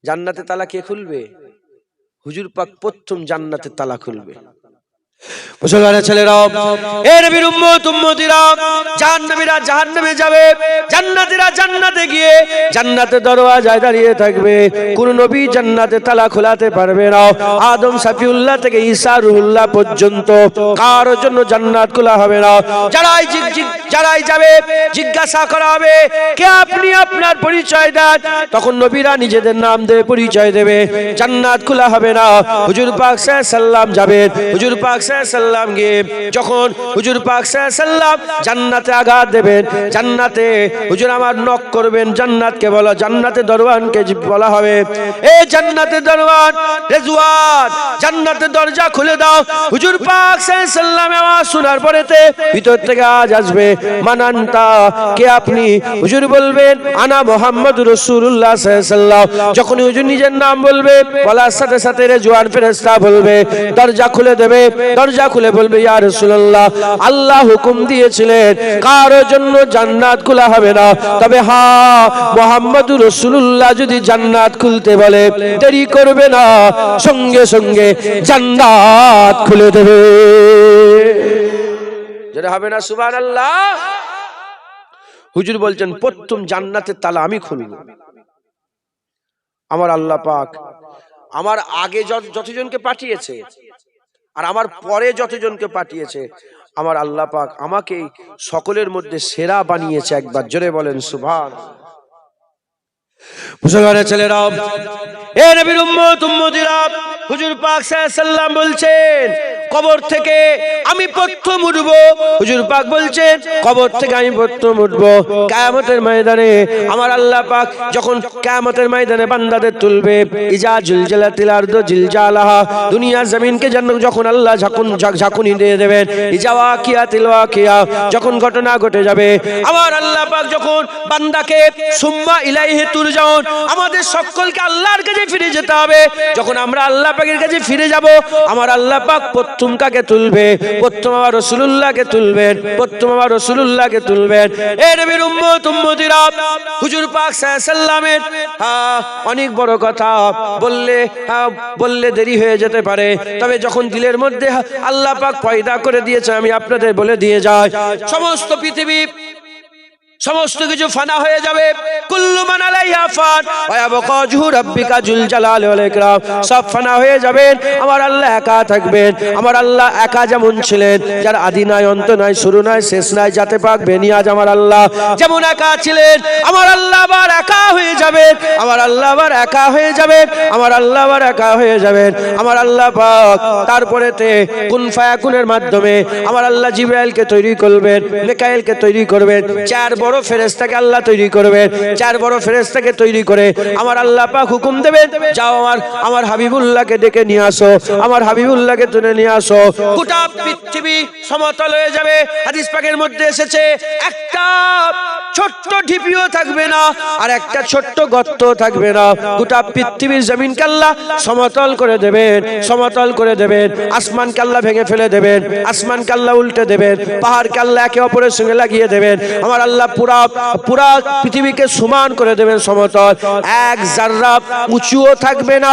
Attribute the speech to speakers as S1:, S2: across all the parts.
S1: জান্নাতের তালা কে খুলবে? হুজুর পাক প্রথম জান্নাতের তালা খুলবে। মুসলমানের ছেলেরা, এ নবীর উম্মত উম্মতিরা, জাহান্নামীরা জাহান্নামে যাবে, জান্নাতীরা জান্নাতে গিয়ে জান্নাতের দরওয়াজায় দাঁড়িয়ে থাকবে। কোন নবী জান্নাতের তালা খোলাতে পারবে না। আদম সাফিউল্লাহ থেকে ঈসা রুহুল্লাহ পর্যন্ত কারো জন্য জান্নাত খোলা হবে না। যারাই যাবে জিজ্ঞাসা করা হবে, কে আপনি, আপনার পরিচয় দেন। তখন নবীরা নিজেদের নাম দিয়ে পরিচয় দেবে। জান্নাত খোলা হবে না। হুজুর পাক সাল্লাল্লাহু আলাইহি সাল্লাম যাবেন। হুজুর পাক সাল্লাম গিয়ে যখন হুজুর পাক সাল্লাম জান্নাতে আঘাত দেবেন, জান্নাতে হুজুর আমার নক করবেন, জান্নাতকে বলা, জান্নাতে দরওয়ানকে বলা হবে, এই জান্নাতে দরওয়ান রেজওয়ান, জান্নাতের দরজা খুলে দাও। হুজুর পাক সাল্লাম আওয়াজ শোনার পরেতে ভিতর থেকে আওয়াজ আসবে, মানান্তা, কে আপনি? হুজুর বলবেন, আনা মুহাম্মদুর রাসূলুল্লাহ সাল্লাল্লাহু। যখন হুজুর নিজের নাম বলবে, বলার সাথে সাথে রেজওয়ান ফেরেশতা বলবে, দরজা খুলে দেবে। দরজা খুলে বলবে, ইয়া রাসূলুল্লাহ, আল্লাহ হুকুম দিয়েছিলেন কারো জন্য জান্নাত খোলা হবে না, তবে হ্যাঁ, মুহাম্মদুর রাসূলুল্লাহ যদি জান্নাত খুলতে বলে দেরি করবে না, সঙ্গে সঙ্গে জান্নাত খুলে দেবে। যেটা হবে না সুবহানাল্লাহ। হুজুর বলছেন, প্রথম জান্নাতের তালা আমি খুলব। আমার আল্লাহ পাক আমার আগে যতজনকে পাঠিয়েছে আর আমার পরে যতজনকে পাঠিয়েছে, আমার আল্লাহ পাক আমাকে সকলের মধ্যে সেরা বানিয়েছে। একবার জোরে বলেন সুবহানাল্লাহ। মুসলমানের ছেলেরা, এ নবীর উম্মত উম্মতিরা, হুজুর পাক সাল্লাল্লাহু আলাইহি সাল্লাম বলছেন, কবর থেকে আমি প্রথম উঠব। হুজুর পাক বলছেন, কবর থেকে আমি প্রথম উঠব। কিয়ামতের ময়দানে আমার আল্লাহ পাক যখন কিয়ামতের ময়দানে বান্দাদের তুলবে, ইজা জুলজালাতিল আরদু জিলজালাহা, দুনিয়া জমিনকে যখন আল্লাহ ঝাঁকুনি দিয়ে দেবেন, ইজা ওয়াকিয়াতিল ওয়াকিয়া, যখন ঘটনা ঘটে যাবে, আমার আল্লাহ পাক যখন বান্দাকে সুম্মা ইলাইহি তুরজাউন, আমাদের সকলকে আল্লাহর কাছে ফিরে যেতে হবে। যখন আমরা আল্লাহ পাকের কাছে ফিরে যাব, আমার আল্লাহ পাক প্রথম কাকে তুলবে? প্রথম আমার রাসূলুল্লাহকে তুলবেন, প্রথম আমার রাসূলুল্লাহকে তুলবেন। এ নবীর উম্মত উম্মতিরা, হুজুর পাক সাল্লাল্লাহু আলাইহি সাল্লামের অনেক বড় কথা বললে দেরি হয়ে যেতে পারে, তবে যখন দিলের মধ্যে আল্লাহ পাক পয়দা করে দিয়েছে, আমি আপনাদের বলে দিয়ে যাই, সমস্ত পৃথিবী সমস্ত কিছু ফানা হয়ে যাবে। কুল্লু মান আলাইহা ফান ওয়া ইয়াবকা ওয়াজহু রাব্বিকা যুল জালালি ওয়াল ইকরাম, সব ফানা হয়ে যাবেন, আমার আল্লাহ একা থাকবেন। আমার আল্লাহ একা যেমন ছিলেন, যার আদি নাই অন্ত নাই শুরু নাই শেষ নাই, যাতে পাক বেনিয়াজ, আমার আল্লাহ যেমন একা ছিলেন, আমার আল্লাহ আবার একা হয়ে যাবেন। আমার আল্লাহ আবার একা হয়ে যাবেন। আমার আল্লাহ আবার একা হয়ে যাবেন। আমার আল্লাহ পাক তারপরেতে কুন ফায়াকুনের মাধ্যমে আমার আল্লাহ জিবরাইলকে তৈরি করবেন, মিকাইলকে তৈরি করবেন, চার বড় ফেরেশতাকে আল্লাহ তৈরি করবেন। চার বড় ফেরেশতাকে তৈরি করে আমার আল্লাহ পাক হুকুম দেবেন, যাও আমার হাবিবুল্লাহকে ডেকে নিয়ে আসো, আমার হাবিবুল্লাহকে তুলে নিয়ে আসো। গোটা পৃথিবী সমতল হয়ে যাবে। হাদিস পাকের মধ্যে এসেছে, একটা ছোট্ট ঢিপিও থাকবে না, আর একটা ছোট্ট গর্ত থাকবে না। গোটা পৃথিবীর জমিনকে আল্লাহ সমতল করে দেবেন, সমতল করে দেবেন। আসমানকে আল্লাহ ভেঙে ফেলে দেবেন, আসমানকে আল্লাহ উল্টে দেবেন, পাহাড়কে আল্লাহ একে অপরের সঙ্গে লাগিয়ে দেবেন। আমার আল্লাহ পুরা পৃথিবীকে সমান করে দেবেন, সমতল। এক জাররা উঁচুও থাকবে না,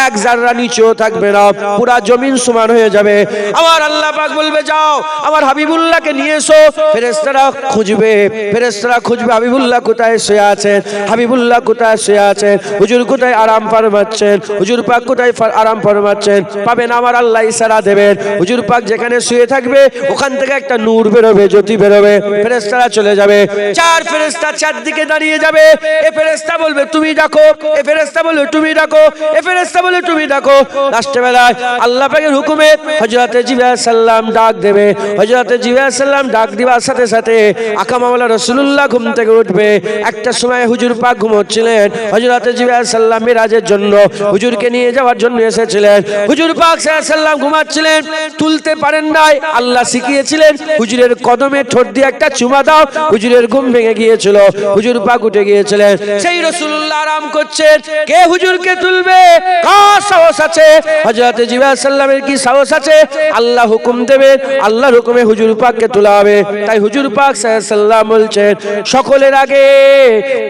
S1: এক জাররা নিচুও থাকবে না, পুরা জমিন সমান হয়ে যাবে। আমার আল্লাহ পাক বলবে, যাও আমার হাবিবুল্লাহকে নিয়ে এসো। ফেরেশতারা খুঁজবে, ফেরেশতারা খুঁজবে হাবিবুল্লাহ কোথায় শুয়ে আছেন, হাবিবুল্লাহ কোথায় শুয়ে আছেন, হুজুর কোথায় আরাম ফরমাচ্ছেন, হুজুর পাক কোথায় আরাম ফরমাচ্ছেন। পাবেন, আমার আল্লাহ ইশারা দেবেন, হুজুর পাক যেখানে শুয়ে থাকবে ওখান থেকে একটা নূর বেরোবে, জ্যোতি বেরোবে, ফেরেশতারা চলে যাবে। চার ফেরেশতা চারদিকে দাঁড়িয়ে যাবে। এ ফেরেশতা বলবে তুমি ডাকো, এ ফেরেশতা বলবে তুমি ডাকো, এ ফেরেশতা বলবে তুমি ডাকো। লাস্টে বেলায় আল্লাহ পাকের হুকুমে হযরতে জিবরাইল সাল্লাম ডাক দেবে। হযরতে জিবরাইল সাল্লাম ডাক দিবার সাথে সাথে আকা মাওলা রাসূলুল্লাহ ঘুম থেকে উঠবে। একটা সময় হুজুর পাক ঘুমোচ্ছিলেন, হযরতে জিবরাইল সাল্লাম মিরাজের জন্য হুজুরকে নিয়ে যাওয়ার জন্য এসেছিলেন। হুজুর পাক সাল্লাম ঘুমাচ্ছিলেন, তুলতে পারেন নাই, আল্লাহ শিখিয়েছিলেন হুজুরের কদমে ঠোঁট দিয়ে একটা চুমা দাও, হুজুরের ঘুম ভেঙে গিয়েছিল, হুজুর পাক উঠে গিয়েছিলেন, সেই রাসূলুল্লাহ আরাম করছেন, কে হুজুরকে তুলবে, কার সাহস আছে? হযরত জিবরাইল সাল্লামের কি সাহস আছে? আল্লাহ হুকুম দেবেন, আল্লাহর হুকুমে হুজুর পাককে তোলা হবে। তাই হুজুর পাক সাল্লাল্লাহু বলছেন, সকলের আগে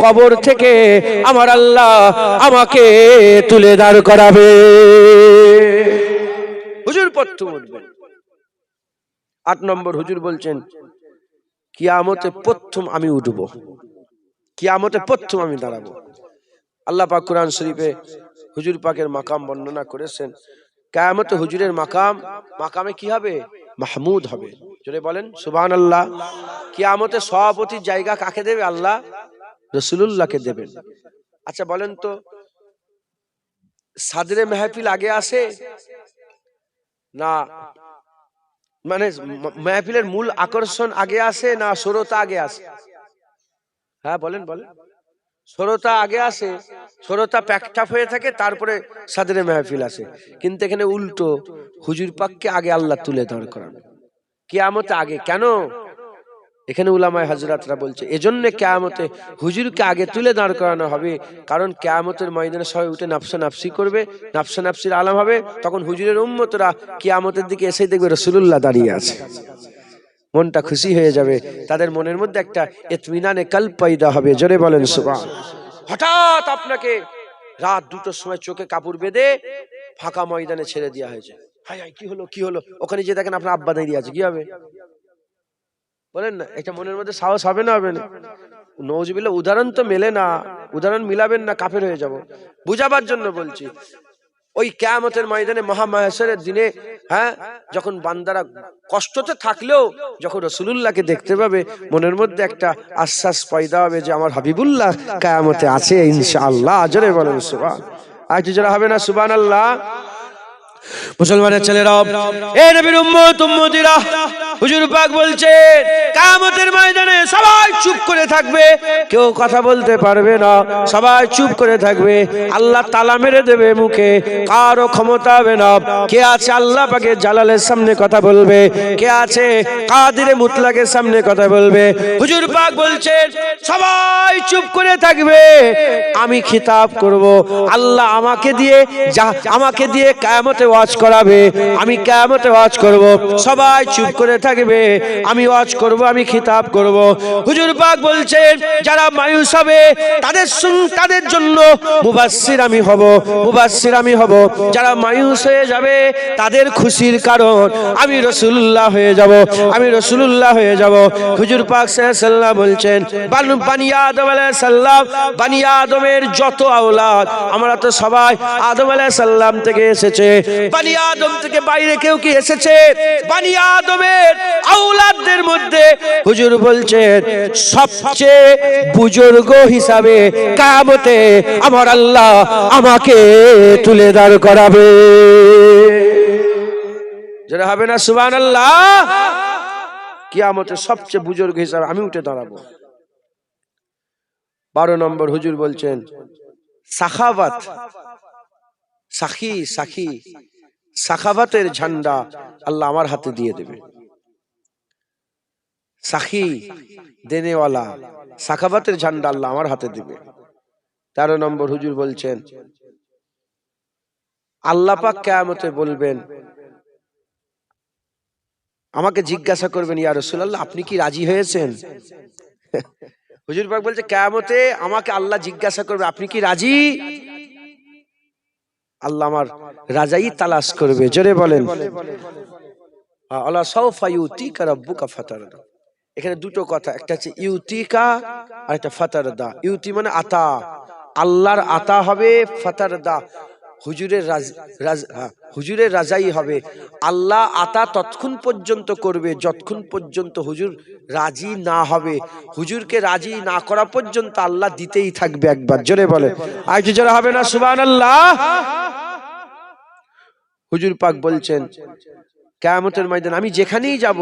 S1: কবর থেকে আমার আল্লাহ আমাকে তুলে দাঁড় করাবে। হুজুর প্রথম উঠবেন। 8 নম্বর হুজুর বলছেন, কিয়ামতে প্রথম আমি উঠবো, কিয়ামতে প্রথম আমি দাঁড়াবো। আল্লাহ পাক কুরআন শরীফে হুজুর পাকের মাকাম বর্ণনা করেছেন। কিয়ামতে হুজুরের মাকামে কি হবে? মাহমুদ হবে। জোরে বলেন সুবহানাল্লাহ। কিয়ামতে সভাপতির জায়গা কাকে দেবে? আল্লাহ রাসূলুল্লাহকে দেবেন। আচ্ছা বলেন তো, সাদরে মেহফিল আগে আসে না, মানে মেহফিলের মূল আকর্ষণ আগে আসে না শ্রোতা আগে আসে? হ্যাঁ বলেন বলেন। শ্রোতা আগে আসে, শ্রোতা প্যাকটাপ হয়ে থাকে, তারপরে সাদরে মেহফিল আসে। কিন্তু এখানে উল্টো, হুজুর পাককে আগে আল্লাহ তুলে দাঁড় করানো কিয়ামতে আগে। কেন? এখানে উলামায়ে হযরতরা বলছে এজন্য কিয়ামতে হুজুরকে আগে তুলে দাঁড় করানো হবে, কারণ কিয়ামতের ময়দানে সবাই উঠে নাফসা নাফসি করবে, নাফসা নাফসির আলাম হবে, তখন হুজুরের উম্মতরা কিয়ামতের দিকে এসে দেখবে রাসূলুল্লাহ দাঁড়িয়ে আছে, মনটা খুশি হয়ে যাবে, তাদের মনের মধ্যে একটা ইতমিনানে কলব পয়দা হবে। জোরে বলেন সুবহান। হঠাৎ আপনাকে রাত 2টোর সময় চোখে কাপড় বেঁধে ফাঁকা ময়দানে ছেড়ে দেওয়া হয়েছে, হায় হায় কি হলো কি হলো, ওখানে যে দেখেন আপনার আব্বা দাঁড়িয়ে আছে, কি হবে বলেন না? একটা মনের মধ্যে সাহস হবে না হবে না? নওজুবিল্লাহ, উদাহরণ তো মেলে না, উদাহরণ মিলাবেন না, কাফের হয়ে যাব। বুঝাবার জন্য বলছি, ওই কিয়ামতের ময়দানে মহামাহশরের দিনে, হ্যাঁ, যখন বান্দারা কষ্টতে থাকলেও যখন রাসূলুল্লাহকে দেখতে পাবে, মনের মধ্যে একটা আশ্বাস পয়দা হবে যে আমার হাবিবুল্লাহ কিয়ামতে আছে ইনশাআল্লাহ। জোরে বলেন সুবহান। আর কি জোরে হবে না সুবহানাল্লাহ? মুসলমানের ছেলেরা, এ নবীর উম্মত উম্মতিরা, হুজুর পাক বলছেন কিয়ামতের ময়দানে সবাই চুপ করে থাকবে, কেউ কথা বলতে পারবে না, সবাই চুপ করে থাকবে, আল্লাহ তালা মেরে দেবে মুখে, কারো ক্ষমতা হবে না। কে আছে আল্লাহ পাকের জালালের সামনে কথা বলবে? কে আছে কাদিরে মুতলাকের সামনে কথা বলবে? হুজুর পাক বলছেন সবাই চুপ করে থাকবে, আমি খিতাব করব, আল্লাহ আমাকে দিয়ে কিয়ামতে ওয়াজ করাবে, আমি কিয়ামতে ওয়াজ করব, সবাই চুপ করে থাকবে, আমি ওয়াজ করব, আমি খিতাব করব। হুজুর পাক বলছেন যারা মায়ুস হবে তাদের জন্য মুবাশশির আমি হব, মুবাশশির আমি হব। যারা মায়ুস হয়ে যাবে তাদের খুশির কারণ আমি রাসূলুল্লাহ হয়ে যাব, আমি রাসূলুল্লাহ হয়ে যাব। হুজুর পাক সাল্লাল্লাহু বলছেন বানি আদম আলাইহিস সালাম, বানি আদমের যত আওলাদ, আমরা তো সবাই আদম আলাইহিস সালাম থেকে এসেছে, বানি আদম থেকে বাইরে কেউ কি এসেছে? বানি আদমের আওলাদদের মধ্যে হুজুর বলছেন সবচেয়ে বুজুর্গ হিসাবে কিয়ামতে আমার আল্লাহ আমাকে তুলে দাঁড় করাবে। যারা হবে না সুবহানাল্লাহ? কিয়ামতে সবচেয়ে বুজুর্গ হিসাবে আমি উঠে দাঁড়াবো। 12 নম্বর হুজুর বলছেন সাখাওয়াত, সাখাওয়াতের ঝান্ডা আল্লাহ আমার হাতে দিয়ে দেবে। সাখী দেনেওয়ালা, সাখাওয়াতের ঝান্ডা আল্লাহ আমার হাতে দিবে। 13 নম্বর হুজুর বলছেন আল্লাহ পাক কিয়ামতে বলবেন, আমাকে জিজ্ঞাসা করবেন ইয়া রাসূলুল্লাহ আপনি কি রাজি হয়েছেন? হুজুর পাক বলছে কিয়ামতে আমাকে আল্লাহ জিজ্ঞাসা করবে আপনি কি রাজি? আল্লাহ আমার রাজাই তালাশ করবে। জোরে বলেন আল্লাহ সাউফা ইউতিকা রাব্বুকা ফাতারদা। এখানে দুটো কথা, একটা হচ্ছে ইউতিকা আর একটা ফাতারদা। ইউতি মানে আতা, আল্লাহর আতা হবে, ফাতারদা হুজুরের রাজাই হবে। আল্লাহ আতা ততক্ষণ পর্যন্ত করবে যতক্ষণ পর্যন্ত হুজুর রাজি না হবে, হুজুরকে রাজি না করা পর্যন্ত আল্লাহ দিতেই থাকবে একবার। জোরে বলে আর কি জোরে হবে না সুবহানাল্লাহ? হুজুর পাক বলছেন কিয়ামতের ময়দানে আমি যেখানেই যাব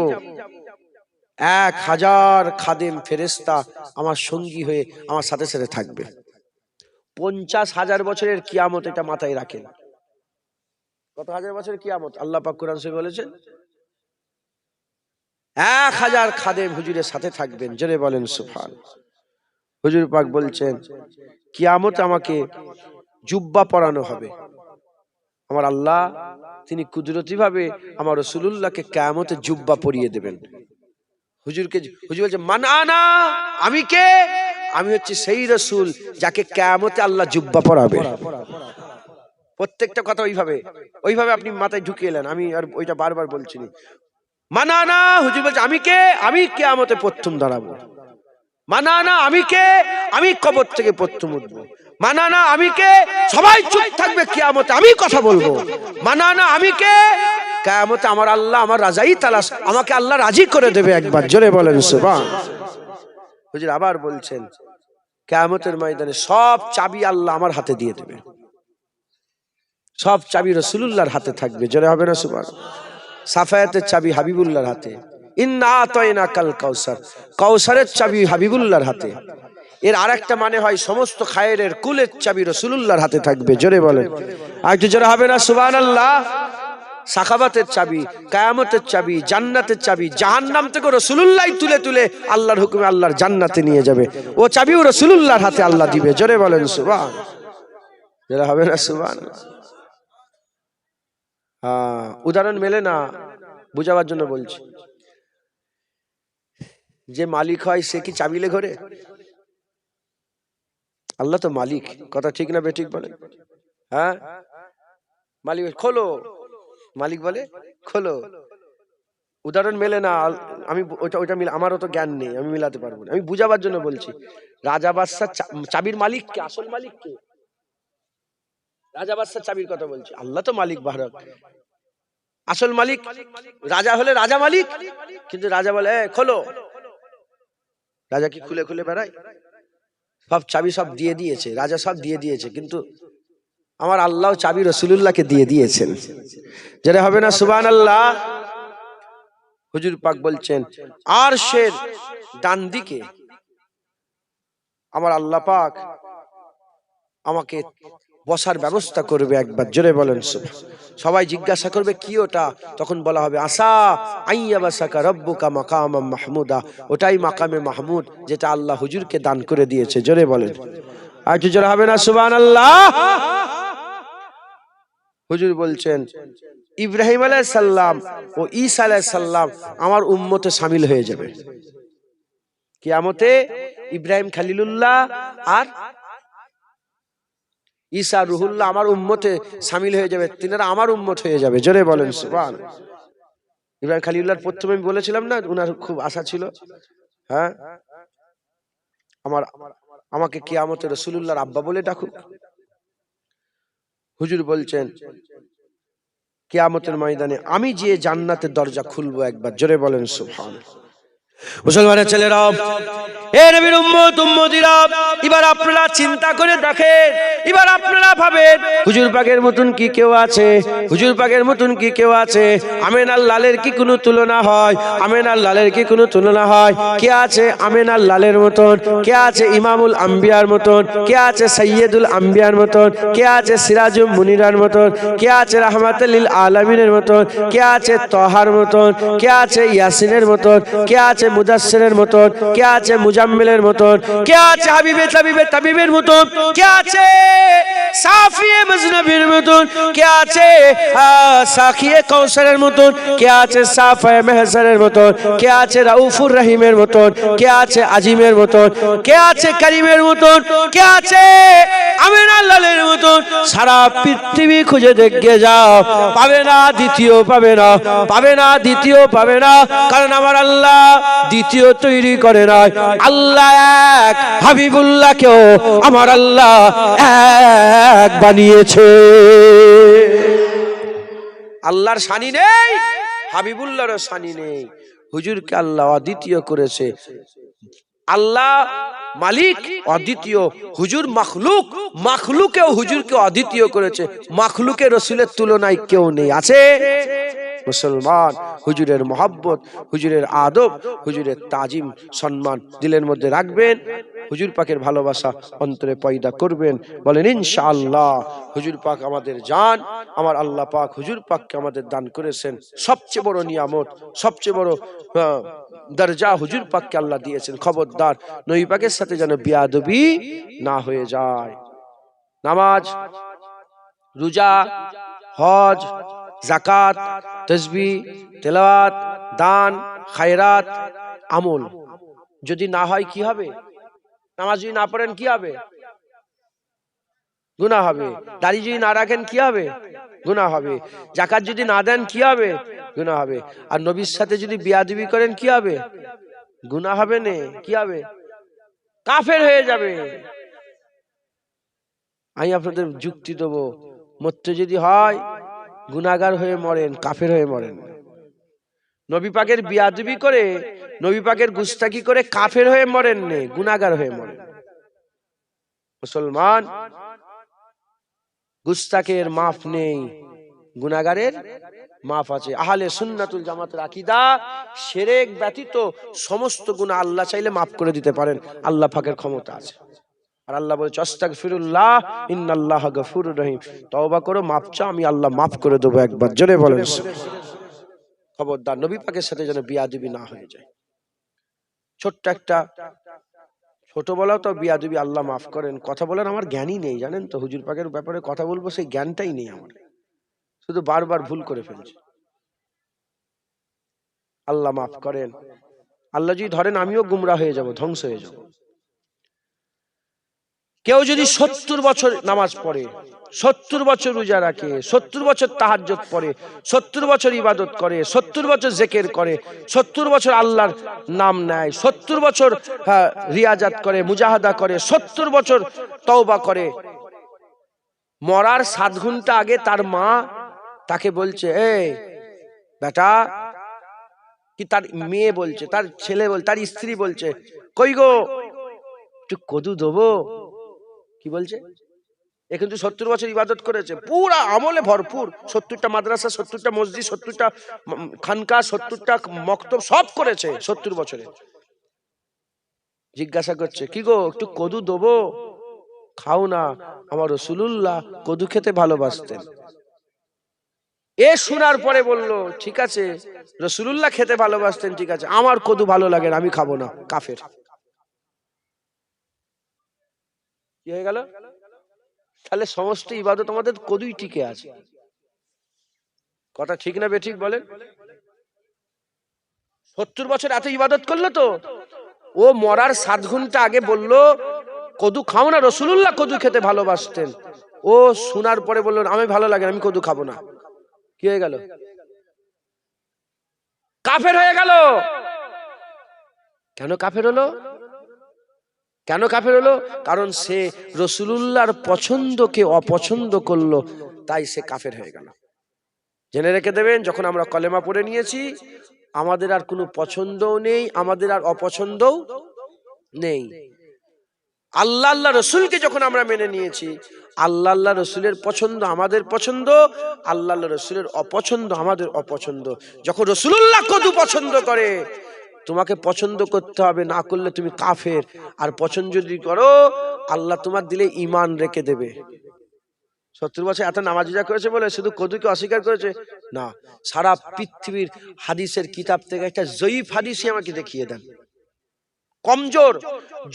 S1: 1000 খাদেম ফেরেশতা আমার সঙ্গী হয়ে আমার সাথে সাথে থাকবে। 50,000 বছরের কিয়ামত, এটা মাথায় রাখেন। কত হাজার বছরের কিয়ামত? আল্লাহ পাক কোরআন শরীফে বলেছেন 1000 খাদেম হুজুরের সাথে থাকবেন, জোরে বলেন সুবহানাল্লাহ। হুজুর পাক বলছেন কিয়ামতে আমাকে জুব্বা পরানো হবে। আমার আল্লাহ তিনি কুদরতি ভাবে আমার রাসূলুল্লাহকে কিয়ামতে জুব্বা পরিয়ে দেবেন। হুজুর বলছে মান আনা, আমি কে? আমি হচ্ছে সেই রাসূল যাকে কিয়ামতে আল্লাহ জুব্বা পরাবে। প্রত্যেকটা কথা ওইভাবে আপনি মাথায় ঢুকিয়ে নেন, আমি আর ওইটা বারবার বলছি না। মান আনা, হুজুর বলছে আমি কে? আমি কিয়ামতে প্রথম দাঁড়াবো। মানানা, আমি কে? আমি কবর থেকে প্রথম উঠবো। মানানা, আমি কে? সবাই চুপ থাকবে কিয়ামতে, আমি কথা বলবো। মানানা, আমি কে? কিয়ামতে আমার আল্লাহ, আমার রাজাই তালাশ, আমাকে আল্লাহ রাজি করে দেবে একবার, জোরে বলেন সুবহানাল্লাহ। হুজুর আবার বলছেন কিয়ামতের ময়দানে সব চাবি আল্লাহ আমার হাতে দিয়ে দেবে, সব চাবি রাসূলুল্লাহর হাতে থাকবে, জোরে হবে না সুবহানাল্লাহ। সাফায়াতের চাবি হাবিবুল্লাহর হাতে, ইন্না আতাইনাকাল কাউসার, কাউসারের চাবি হাবিবুল্লাহর হাতে। এর আরেকটা মানে হয় সমস্ত খায়েরের কুলের চাবি রাসূলুল্লাহর হাতে থাকবে, জোরে বলেন আর একটু জোরে হবে না সুবহানাল্লাহ। সাখাবাতের চাবি, কিয়ামতের চাবি, জান্নাতের চাবি, জাহান্নাম থেকে রাসূলুল্লাহ তুলে তুলে আল্লাহর হুকুমে আল্লাহর জান্নাতে নিয়ে যাবে, ও চাবিও রাসূলুল্লাহর হাতে আল্লাহ দিবে, জোরে বলেন সুবহানাল্লাহ, জোরে হবে না সুবহানাল্লাহ। উদাহরণ মেলে না, বুঝাবার জন্য বলছি। যে মালিক হয় সে কি চাবিলে ঘরে? আল্লাহ তো মালিক, কথা ঠিক না বেঠিক বলে? হ্যাঁ, মালিক খোলো, মালিক বলে খোলো। উদাহরণ মেলে না, আমি ওইটা মিলে, আমারও তো জ্ঞান নেই, আমি মিলাতে পারবো না, আমি বুঝাবার জন্য বলছি। রাজা বাদশাহ চাবির মালিক কে? আসল মালিক কে? রাজা বাদশাহ চাবির কথা বলছি, আল্লাহ তো মালিক বাহরক। আসল মালিক রাজা হলে রাজা মালিক, কিন্তু রাজা বলে খোলো, রাজা কি খুলে খুলে বেড়ায়? সব চাবি সব দিয়ে দিয়েছে রাজা, সব দিয়ে দিয়েছে, কিন্তু আমার আল্লাহ চাবি রাসূলুল্লাহকে দিয়ে দিয়েছেন, যেটা হবে না সুবহানাল্লাহ। হুজুর পাক বলছেন আরশের ডান দিকে আমার আল্লাহ পাক আমাকে বসার ব্যবস্থা করবে একবার, জোরে বলেন সুবহানাল্লাহ। সবাই জিজ্ঞাসা করবে কি ওটা? তখন বলা হবে আসা আইয়াবাসাকা রব্বুকা মাকামাম মাহমুদা, ওটাই মাকামে মাহমুদ যেটা আল্লাহ হুজুরকে দান করে দিয়েছে, জোরে বলেন আর একটু জোরে হবে না সুবহানাল্লাহ। হুজুর বলছেন ইব্রাহিম আলাইহিস সালাম ও ঈসা আলাইহিস সালাম আমার উম্মতে শামিল হয়ে যাবে কিয়ামতে। ইব্রাহিম খলিলুল্লাহ আর ঈসা রুহুল্লাহ আমার উম্মতে শামিল হয়ে যাবে, তিনারা আমার উম্মত হয়ে যাবে, জোরে বলেন সুবহানাল্লাহ। ইব্রাহিম খলিলুল্লাহর প্রথমে আমি বলেছিলাম না, উনার খুব আশা ছিল, হ্যাঁ আমাকে কিয়ামতে রাসূলুল্লাহর আব্বা বলে ডাকুক। হুজুর বলছেন কিয়ামতের ময়দানে আমি যে জান্নাতের দরজা খুলবো একবার, জোরে বলেন সুবহানাল্লাহ। মুসলমানের ছেলেরা, এ নবীর উম্মত উম্মতিরা, এবার আপনারা চিন্তা করে দেখেন, এবার আপনারা ভাবেন হুজুর পাকের মতন কি কেউ আছে? হুজুর পাকের মতন কি কেউ আছে? আমিনার লালের কি কোনো তুলনা হয়? আমিনার লালের কি কোনো তুলনা হয়? কে আছে আমিনার লালের মতন? কে আছে ইমামুল আম্বিয়ার মতন? কে আছে সাইয়্যিদুল আম্বিয়ার মতন? কে আছে সিরাজুল মুনিরার মতন? কে আছে রাহমাতুল লিল আলামিনের মতন? কে আছে তহার মতন? কে আছে ইয়াসিনের মতন? কে আছে মুদাসসিরের মতন? কে আছে মুজাম্মিলের মতন? কে আছে হাবিবে তাবিবের মতন? কে আছে সাফিয়ে মজনবির মতন? কে আছে সাখিয়ে কাউসারের মতন? কে আছে সাফায়ে মেহসারের মতন? কে আছে রাউফুর রহিমের মতন? কে আছে আজিমের মতন? কে আছে করিমের মতন? কে আছে আমিনার লালের মতন? সারা পৃথিবী খুঁজে দেখে যাও, পাবে না, দ্বিতীয় পাবে না, পাবে না, দ্বিতীয় পাবে না, কারণ আমার আল্লাহ দ্বিতীয় তৈরি করে নাই। আল্লাহ এক, হাবিবুল্লাহকেও আমার আল্লাহ এক বানিয়েছে। আল্লাহর শানি নেই, হাবিবুল্লাহর শানি নেই, হুজুরকে আল্লাহ অদ্বিতীয় করেছে। আল্লাহ মালিক অদ্বিতীয়, হুজুর মাখলুক, মাখলুকেও হুজুরকে অদ্বিতীয় করেছে। মাখলুকের রাসূলের তুলনায় কেউ নেই, আছে? মুসলমান হুজুরের মহব্বত, হুজুরের আদব, হুজুরের তাজিম সম্মান দিলের মধ্যে রাখবেন, হুজুর পাকের ভালোবাসা অন্তরে পয়দা করবেন, বলেন ইনশাআল্লাহ। হুজুর পাক আমাদের জান, আমার আল্লাহ পাক হুজুর পাককে আমাদের দান করেছেন। সবচেয়ে বড় নিয়ামত, সবচেয়ে বড় দরজা হুজুর পাককে আল্লাহ দিয়েছেন। খবরদার নবী পাকের সাথে যেন বিয়াদবি না হয়ে যায়। নামাজ, রোজা, হজ, যাকাত, তাসবিহ, তেলাওয়াত, দান, খায়রাত, আমল যদি না হয় কি হবে? নামাজ যদি না পড়েন কি হবে? গুনাহ হবে। দাড়ি যদি না রাখেন কি হবে? গুনাহ হবে। যাকাত যদি না দেন কি হবে? গুনাহ হবে। আর নবীর সাথে যদি বিয়াদবি করেন কি হবে? গুনাহ হবে না, কি হবে? কাফের হয়ে যাবে। আমি আপনাদের যুক্তি দেবো, মরতে যদি হয় গুনাহগার হয়ে মরেন, কাফের হয়ে মরেন। নবী পাকের বিয়াদবি করে, নবী পাকের গুস্তাকি করে কাফের হয়ে মরেন নে, গুনাহগার হয়ে মরেন। মুসলমান, গুস্তাকের মাফ নেই, গুনাহগারের মাফ আছে। আহলে সুন্নাতুল জামাতের আকীদা, শিরক ব্যতীত সমস্ত গুনাহ আল্লাহ চাইলে মাফ করে দিতে পারেন, আল্লাহ পাকের ক্ষমতা আছে। আর আল্লাহ বলছে আস্তাগফিরুল্লাহ ইন্নাল্লাহা গফুরুর রহিম, তওবা করো, মাফ চাও, আমি আল্লাহ মাফ করে দেবো। একবার জোরে বলেন। খবরদার নবী পাকের সাথে যেন বিয়াদবি না হয়ে যায়। ছোট্ট একটা, ছোট বলা তো বিয়াদবি, আল্লাহ মাফ করেন। কথা বলার আমার জ্ঞানই নেই, জানেন তো, হুজুর পাকের ব্যাপারে কথা বলবো সেই জ্ঞানটাই নেই আমার, শুধু বারবার ভুল করে ফেলছি। আল্লাহ মাফ করেন। আল্লাহ যদি ধরেন আমিও গুমরাহ হয়ে যাব, ধ্বংস হয়ে যাব। কেউ যদি 70 বছর নামাজ পড়ে, 70 বছর রোজা রাখে, 70 বছর তাহাজ্জুদ পড়ে, 70 বছর ইবাদত করে, 70 বছর জিকির করে, 70 বছর আল্লাহর নাম নেয়, 70 বছর রিয়াজাত করে, মুজাহাদা করে, 70 বছর তওবা করে, মরার 7 ঘন্টা আগে তার মা তাকে বলছে, এই বেটা, কি তার মেয়ে বলছে, তার ছেলে বলছে, তার স্ত্রী বলছে, কই গো একটু কদু দেবো? কি বলছে? এ কিন্তু 70 বছর ইবাদত করেছে, পুরা আমলে ভরপুর, 70টা মাদ্রাসা, 70টা মসজিদ, 70টা খানকা, 70টা মক্তব সব করেছে 70 বছরে। জিজ্ঞাসা করছে, কি গো একটু কদু দেবো? খাও না, আমার রাসূলুল্লাহ কদু খেতে ভালোবাসতেন। এ শোনার পরে বলল, ঠিক আছে, রাসূলুল্লাহ খেতে ভালোবাসতেন, ঠিক আছে, আমার কদু ভালো লাগে না, আমি খাবো না। কাফের। কি হয়ে গেল? তাহলে সমস্ত ইবাদত আমাদের কদুই টিকে আছে। কথা ঠিক না বেঠিক বলেন? 70 বছর এত ইবাদত করলো তো, ও মরার 7 ঘন্টা আগে বলল কদু খাও না, রাসূলুল্লাহ কদু খেতে ভালোবাসতেন। ও শোনার পরে বলল, আমি ভালো লাগে না, আমি কদু খাবো না। কি হয়ে গেল? কাফের হয়ে গেল। কেন কাফের হলো? কেন কাফের হলো? কারণ সে রাসূলুল্লাহর পছন্দকে অপছন্দ করলো, তাই সে কাফের হয়ে গেল। জেনে রেখে দেবেন, যখন আমরা কলেমা পড়ে নিয়েছি, আমাদের আর কোনো পছন্দও নেই, আমাদের আর অপছন্দও নেই। আল্লাহ আল্লাহ রসুলকে যখন আমরা মেনে নিয়েছি, আল্লাহ আল্লাহ রসুলের পছন্দ আমাদের পছন্দ, আল্লাহ আল্লাহ রসুলের অপছন্দ আমাদের অপছন্দ। যখন রসুলুল্লাহ কদু পছন্দ করে, তোমাকে পছন্দ করতে হবে, না করলে তুমি কাফের। আর পছন্দ যদি করো, আল্লাহ তোমার দিলে ঈমান রেখে দেবে। 70 বছর এত নামাজ রোজা করেছে বলে শুধু কদুকে অস্বীকার করেছে না, সারা পৃথিবীর হাদিসের কিতাব থেকে একটা জয়ীফ হাদিসই আমাকে দেখিয়ে দেন, কমজোর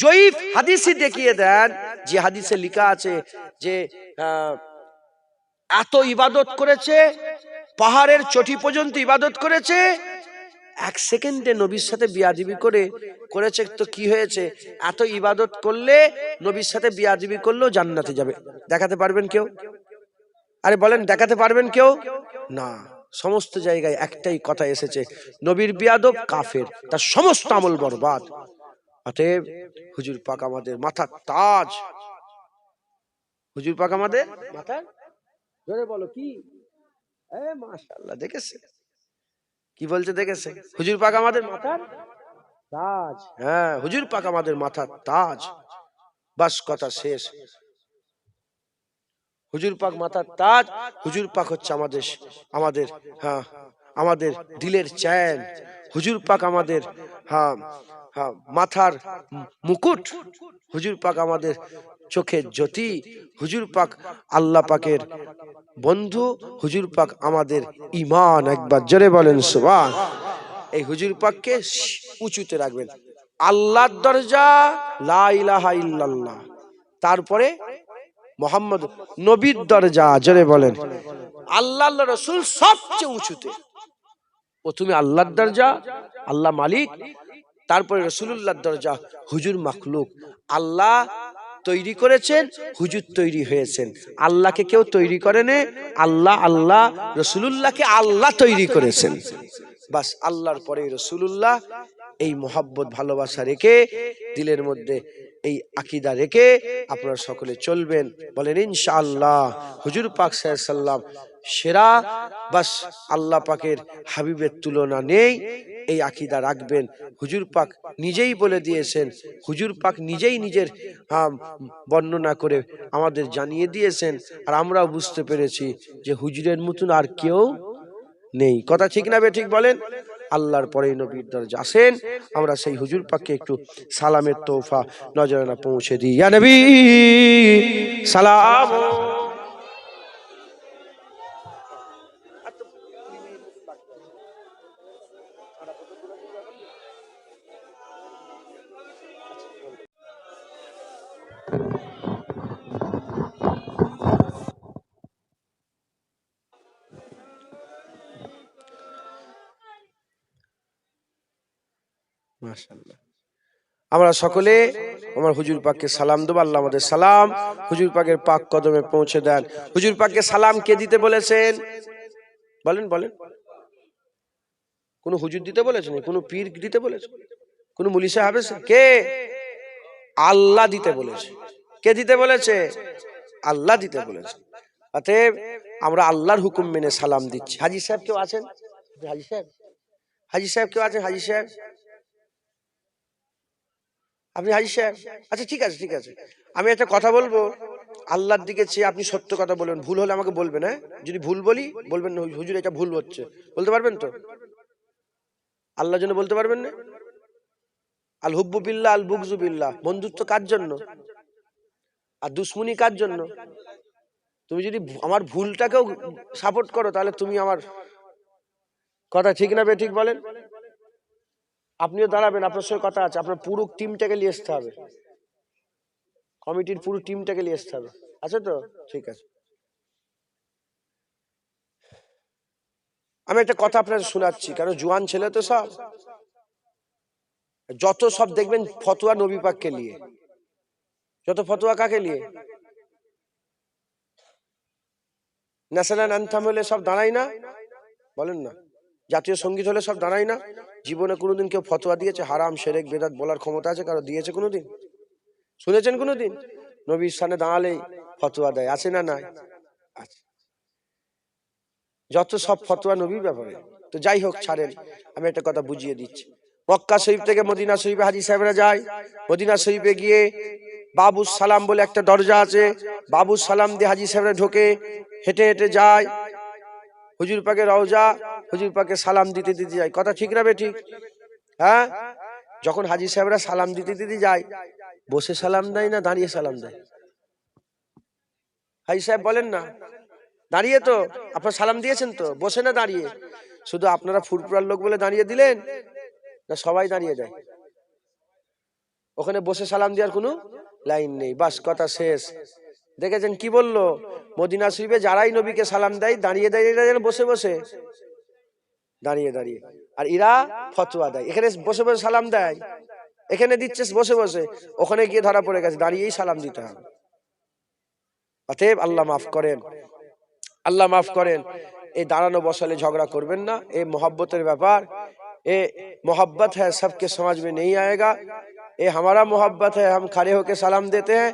S1: জয়ীফ হাদিসই দেখিয়ে দেন, যে হাদিসে লেখা আছে যে এত ইবাদত করেছে, পাহাড়ের চটি পর্যন্ত ইবাদত করেছে, 1 সেকেন্ডে নবীর সাথে বিয়াদবি করেছে তো কি হয়েছে? এত ইবাদত করলে, নবীর সাথে বিয়াদবি করলেও জান্নাতে যাবে। দেখাতে পারবেন কেউ? আরে বলেন, দেখাতে পারবেন কেউ? না। সমস্ত জায়গায় একটাই কথা এসেছে, নবীর বিয়াদব কাফের, তার সমস্ত আমল বরবাদ। অতএব হুজুর পাক আমাদের মাথার তাজ, হুজুর পাক আমাদের মাথার, জোরে বলো কি? মাশাআল্লাহ, দেখেছে কি বলছে? দেখেছে? হুজুর পাক আমাদের মাথার তাজ। হ্যাঁ, হুজুর পাক আমাদের মাথার তাজ। বাস, কথা শেষ। হুজুর পাক মাথার তাজ, হুজুর পাক হচ্ছে আমাদের আমাদের দিলের চ্যান। হুজুর পাক আমাদের হ্যাঁ, মাথার মুকুট, হুজুর পাক আমাদের চোখের জ্যোতি, হুজুর পাক আল্লাহ পাকের বন্ধু, হুজুর পাক আমাদের ঈমান। একবার জোরে বলেন সুবহান। এই হুজুর পাককে উঁচুতে রাখবেন। আল্লাহর দরজা লা ইলাহা ইল্লাল্লাহ, তারপরে মোহাম্মদ নবীর দরজা, জোরে বলেন। আল্লাহর রাসূল সবচেয়ে উঁচুতে, প্রথমে আল্লাহর দরজা, আল্লাহ মালিক, তারপরে রাসূলুল্লাহর দরজা, হুজুর মাখলুক। আল্লাহ তৈরি করেছেন, হুজুর তৈরি হয়েছেন। আল্লাহকে কেউ তৈরি করেনি, আল্লাহ আল্লাহ রাসূলুল্লাহকে আল্লাহ তৈরি করেছেন। বাস আল্লাহর পরে রাসূলুল্লাহ। এই মোহাব্বত ভালোবাসা রেখে, দিলের মধ্যে এই আকীদা রেখে আপনারা সকলে চলবেন। বলেন ইনশাআল্লাহ। হুজুর পাক সাল্লাল্লাহু আলাইহি সাল্লাম সেরা, বাস আল্লাহ পাকের হাবিবের তুলনা নেই। এই আকীদা রাখবেন। হুজুর পাক নিজেই বলে দিয়েছেন, হুজুর পাক নিজেই নিজের বর্ণনা করে আমাদের জানিয়ে দিয়েছেন। আর আমরাও বুঝতে পেরেছি যে হুজুরের মতন আর কেউ নেই। কথা ঠিক না বেঠিক বলেন? আল্লাহর পরেই নবীর দরজা। আসেন আমরা সেই হুজুর পাককে একটু সালামের তোহফা নজরানা পৌঁছে দিই। ইয়া নবী সালাম। মাশাআল্লাহ। আমরা সকলে আমার হুজুর পাককে সালাম দেব। আল্লাহ আমাদের সালাম হুজুর পাকের পাক কদমে পৌঁছে দেন। হুজুর পাককে সালাম কে দিতে বলেছেন? বলেন বলেন। কোন হুজুর দিতে বলেছেন? কোন পীর দিতে বলেছে? কোন মুলি সাহেব? কে? আল্লাহ দিতে বলেছে। কে দিতে বলেছে? আল্লাহ দিতে বলেছে। অতএব আমরা আল্লাহর হুকুম মেনে সালাম দিচ্ছি। হাজী সাহেব কেউ আছেন? হাজী সাহেব, হাজী সাহেব কেউ আছেন? হাজী সাহেব, আপনি হাজী সাহেব? আচ্ছা ঠিক আছে, ঠিক আছে। আমি একটা কথা বলবো, আল্লাহর দিকে চেয়ে আপনি সত্য কথা বলবেন। ভুল হলে আমাকে বলবেন। হ্যাঁ, যদি ভুল বলি বলবেন হুজুর এটা ভুল হচ্ছে, বলতে পারবেন তো? আল্লাহর জন্য বলতে পারবেন না? আল হুব্বু বিল্লাহ আল বুগযু বিল্লাহ, বন্ধুত্ব কার জন্য আর দুশমনি কার জন্য? তুমি যদি আমার ভুলটাকেও সাপোর্ট করো তাহলে তুমি আমার কথা ঠিক না বেঠিক বলেন? আপনিও দাঁড়াবেন, আপনার সঙ্গে কথা আছে। আপনার পুরো টিমটাকে নিয়ে আসতে হবে, কমিটির পুরো টিমটাকে নিয়ে আসতে হবে। আছে তো? ঠিক আছে। আমি একটা কথা আপনাদের শোনাচ্ছি, কারণ জোয়ান ছেলে তো সব, যত সব দেখবেন ফতোয়া নবী পাককে নিয়ে। যত ফতোয়া কাকে নিয়ে? ন্যাশনাল অ্যানথেম হলে সব দাঁড়ায় না? বলেন না। জাতীয় সঙ্গীত হলে সব দাঁড়ায় না? জীবনে কোনোদিন কেউ ফতোয়া দিয়েছে হারাম শিরক বেদাত বলার ক্ষমতা আছে কারো? দিয়েছে কোনোদিন? শুনেছেন কোনোদিন? নবীর সামনে দাঁড়ালেই ফতোয়া দেয়, আছে না নাই? আছে। যত সব ফতোয়া নবীর ব্যাপারে। তো যাই হোক, ছাড়েন, আমি একটা কথা বুঝিয়ে দিচ্ছি। মক্কা শরীফ থেকে মদিনা শরীফে হাজী সাহেবরা যায়। মদিনা শরীফে গিয়ে বাবুস সালাম বলে একটা দরজা আছে, বাবুস সালাম দিয়ে হাজী সাহেবরা ঢোকে, হেঁটে হেঁটে যায় হুজুর পাকের রওজা, হুজুর পাকে সালাম দিতে দিতে যায়। কথা ঠিক না বেঠিক? হ্যাঁ, যখন হাজী সাহেবরা সালাম দিতে দিতে যায়, বসে সালাম দেয় না দাঁড়িয়ে সালাম দেয়? হাজী সাহেব বলেন না। দাঁড়িয়ে তো আপনারা সালাম দিয়েছেন তো, বসে না দাঁড়িয়ে? শুধু আপনারা ফুরফুরার লোক বলে দাঁড়িয়ে দিলেন, না সবাই দাঁড়িয়ে দেয়? ওখানে বসে সালাম দেওয়ার কোনো লাইন নেই। বাস, কথা শেষ। দেখেছেন কি বললো? মদিনা শরীফে যারাই নবীকে সালাম দেয় দাঁড়িয়ে দাঁড়িয়ে যেন বসে বসে দাঁড়িয়ে দাঁড়িয়ে, আর এরা ফতোয়া দেয়। এখানে বসে বসে সালাম দেয়, এখানে দিচ্ছে বসে বসে, ওখানে গিয়ে ধরা পড়ে গেছে দাঁড়িয়েই সালাম দিতে হবে। অতএব আল্লাহ মাফ করেন, আল্লাহ মাফ করেন। এই দাঁড়ানো বসালে ঝগড়া করবেন না, এই मोहब्बतेर ব্যাপার। ए मोहब्बत है, सबके समझ में नहीं आएगा। ये हमारा मोहब्बत है, हम खड़े होके सलाम देते हैं।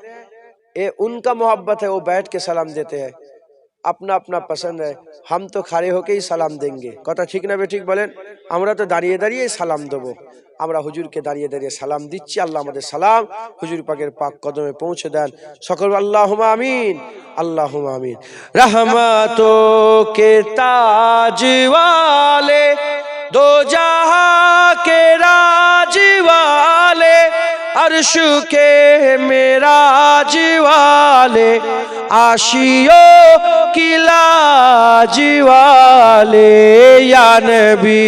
S1: ये उनका मोहब्बत है, वो बैठ के सलाम देते हैं। अपना अपना पसंद है, हम तो खड़े होके ही सलाम देंगे। कथा ठीक ना बेठिक बोलेन? আমরা তো দাঁড়িয়ে দাঁড়িয়ে সালাম দেব। আমরা হুজুরকে দাঁড়িয়ে দাঁড়িয়ে সালাম দিচ্ছি। আল্লাহ আমাদের সালাম হুজুর পাকের পাক কদমে পৌঁছে দেন। সকল আল্লাহুম্মা আমিন, আল্লাহুম্মা আমিন। रहमतों के ताज वाले दो जहां के राज वाले, अर्श के मेराज वाले, आशियो की लाज वाले, या नबी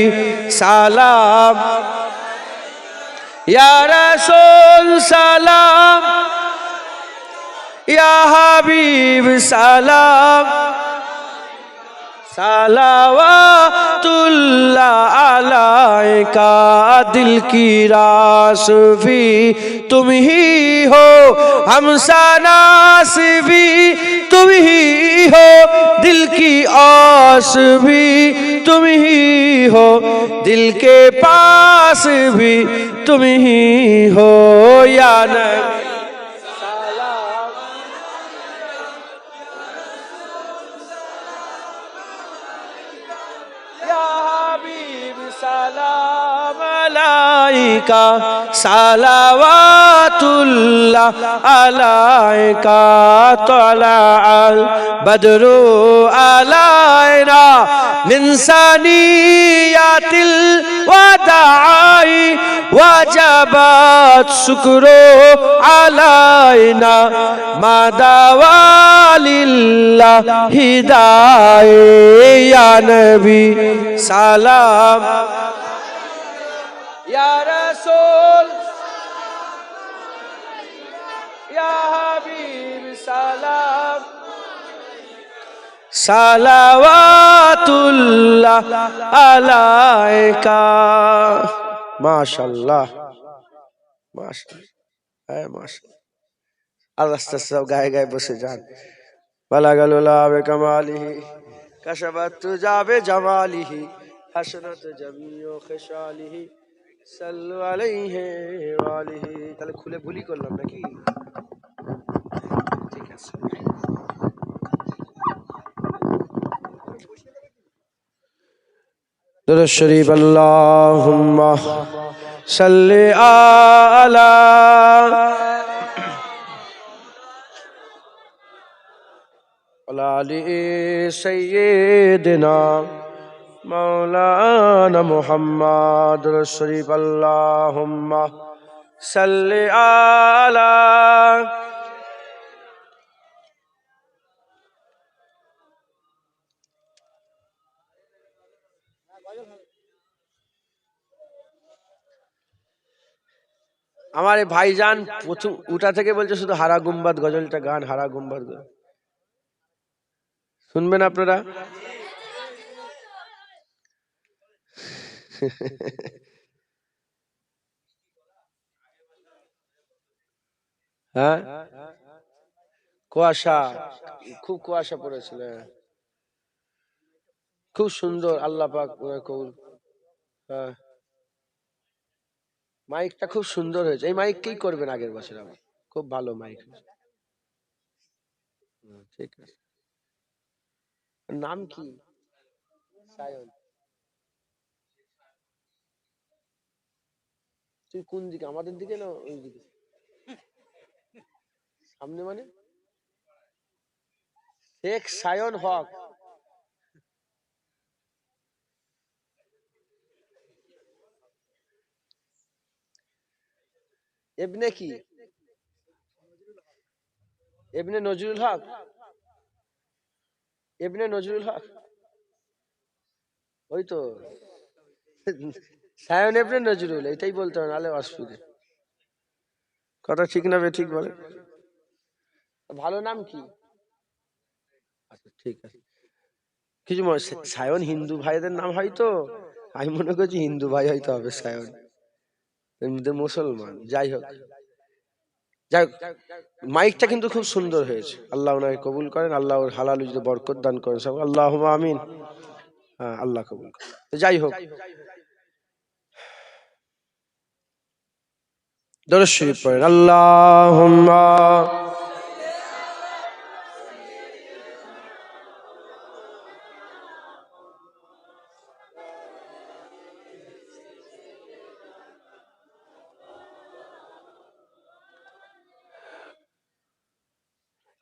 S1: सलाम, या रसूल सलाम, या हबीब सलाम, सलावतुल्लाह अलैका, दिल की रासफी तुम ही हो, हमसनास भी तुम ही हो, दिल की आस भी तुम ही हो, दिल के पास भी तुम ही हो, या नबी सलाम अलैका, सलावतुल्लाह अलैका, तलअल बद्रु अलैना मिन सनियातिल वदाई, वजबत शुक्रो अलैना मदावालिल्लाहि दाए, या नबी सलाम, या रसूल, या हबीब सलाम, सलावतुल्लाह अलैका। माशाल्लाह माशाल्लाह माशाल्लाह। आस्ते आस्ते सब गाए गाए बसे जान। बलगल उला बिकमालिही, कशफत तुजा बिजमालिही, हसनत जमीउ खिसालिही, सल्लु अलैहि वालिही। তাহলে খুলে ভুলি করলাম নাকি? ঠিক আছে। दुरूद शरीफ अल्लाहुम्मा सल्लि अला आलि सय्यिदिना मौलाना मुहम्मद। दुरूद शरीफ अल्लाहुम्मा सल्लि अला। हमारे भाईजान প্রথম উঠা থেকে বলছে শুধু হারা গুম্বাদ গজলটা গান, হারা গুম্বাদ শুনবেন আপনারা? হ্যাঁ, কুয়াশা, খুব কুয়াশা পড়েছিল, খুব সুন্দর। আল্লাহ পাক কবুল। হ্যাঁ, মাইকটা খুব সুন্দর হয়েছে। এই মাইককেই করবেন আগের বছর আমার, খুব ভালো মাইক। ঠিক আছে। নাম কি? সায়ন। তুই কোন দিকে, আমাদের দিকে না ওই দিকে? সামনে মানে? শেখ সায়ন হক। এবনে কি? এবনে নজরুল হক। এবনে নজরুল হক, ওই তো সায়ন এবনে নজরুল, এটাই বলতে হবে, নাহলে অসুবিধা। কথা ঠিক না ঠিক বলে? ভালো নাম কি? আচ্ছা ঠিক আছে। কিছু সায়ন হিন্দু ভাইদের নাম হয়তো, আমি মনে করছি হিন্দু ভাই হয়তো হবে সায়ন, এমনিতে মুসলমান। যাই হোক, যাই হোক, মাইকটা কিন্তু খুব সুন্দর হয়েছে। আল্লাহ ওনাকে কবুল করেন, আল্লাহ ওর হালাল রুজিতে বরকত দান করেন সব, আল্লাহুম্মা আমিন। হ্যাঁ, আল্লাহ কবুল করেন। যাই হোক, দরুদ শরীফ পড়েন। আল্লাহুম্মা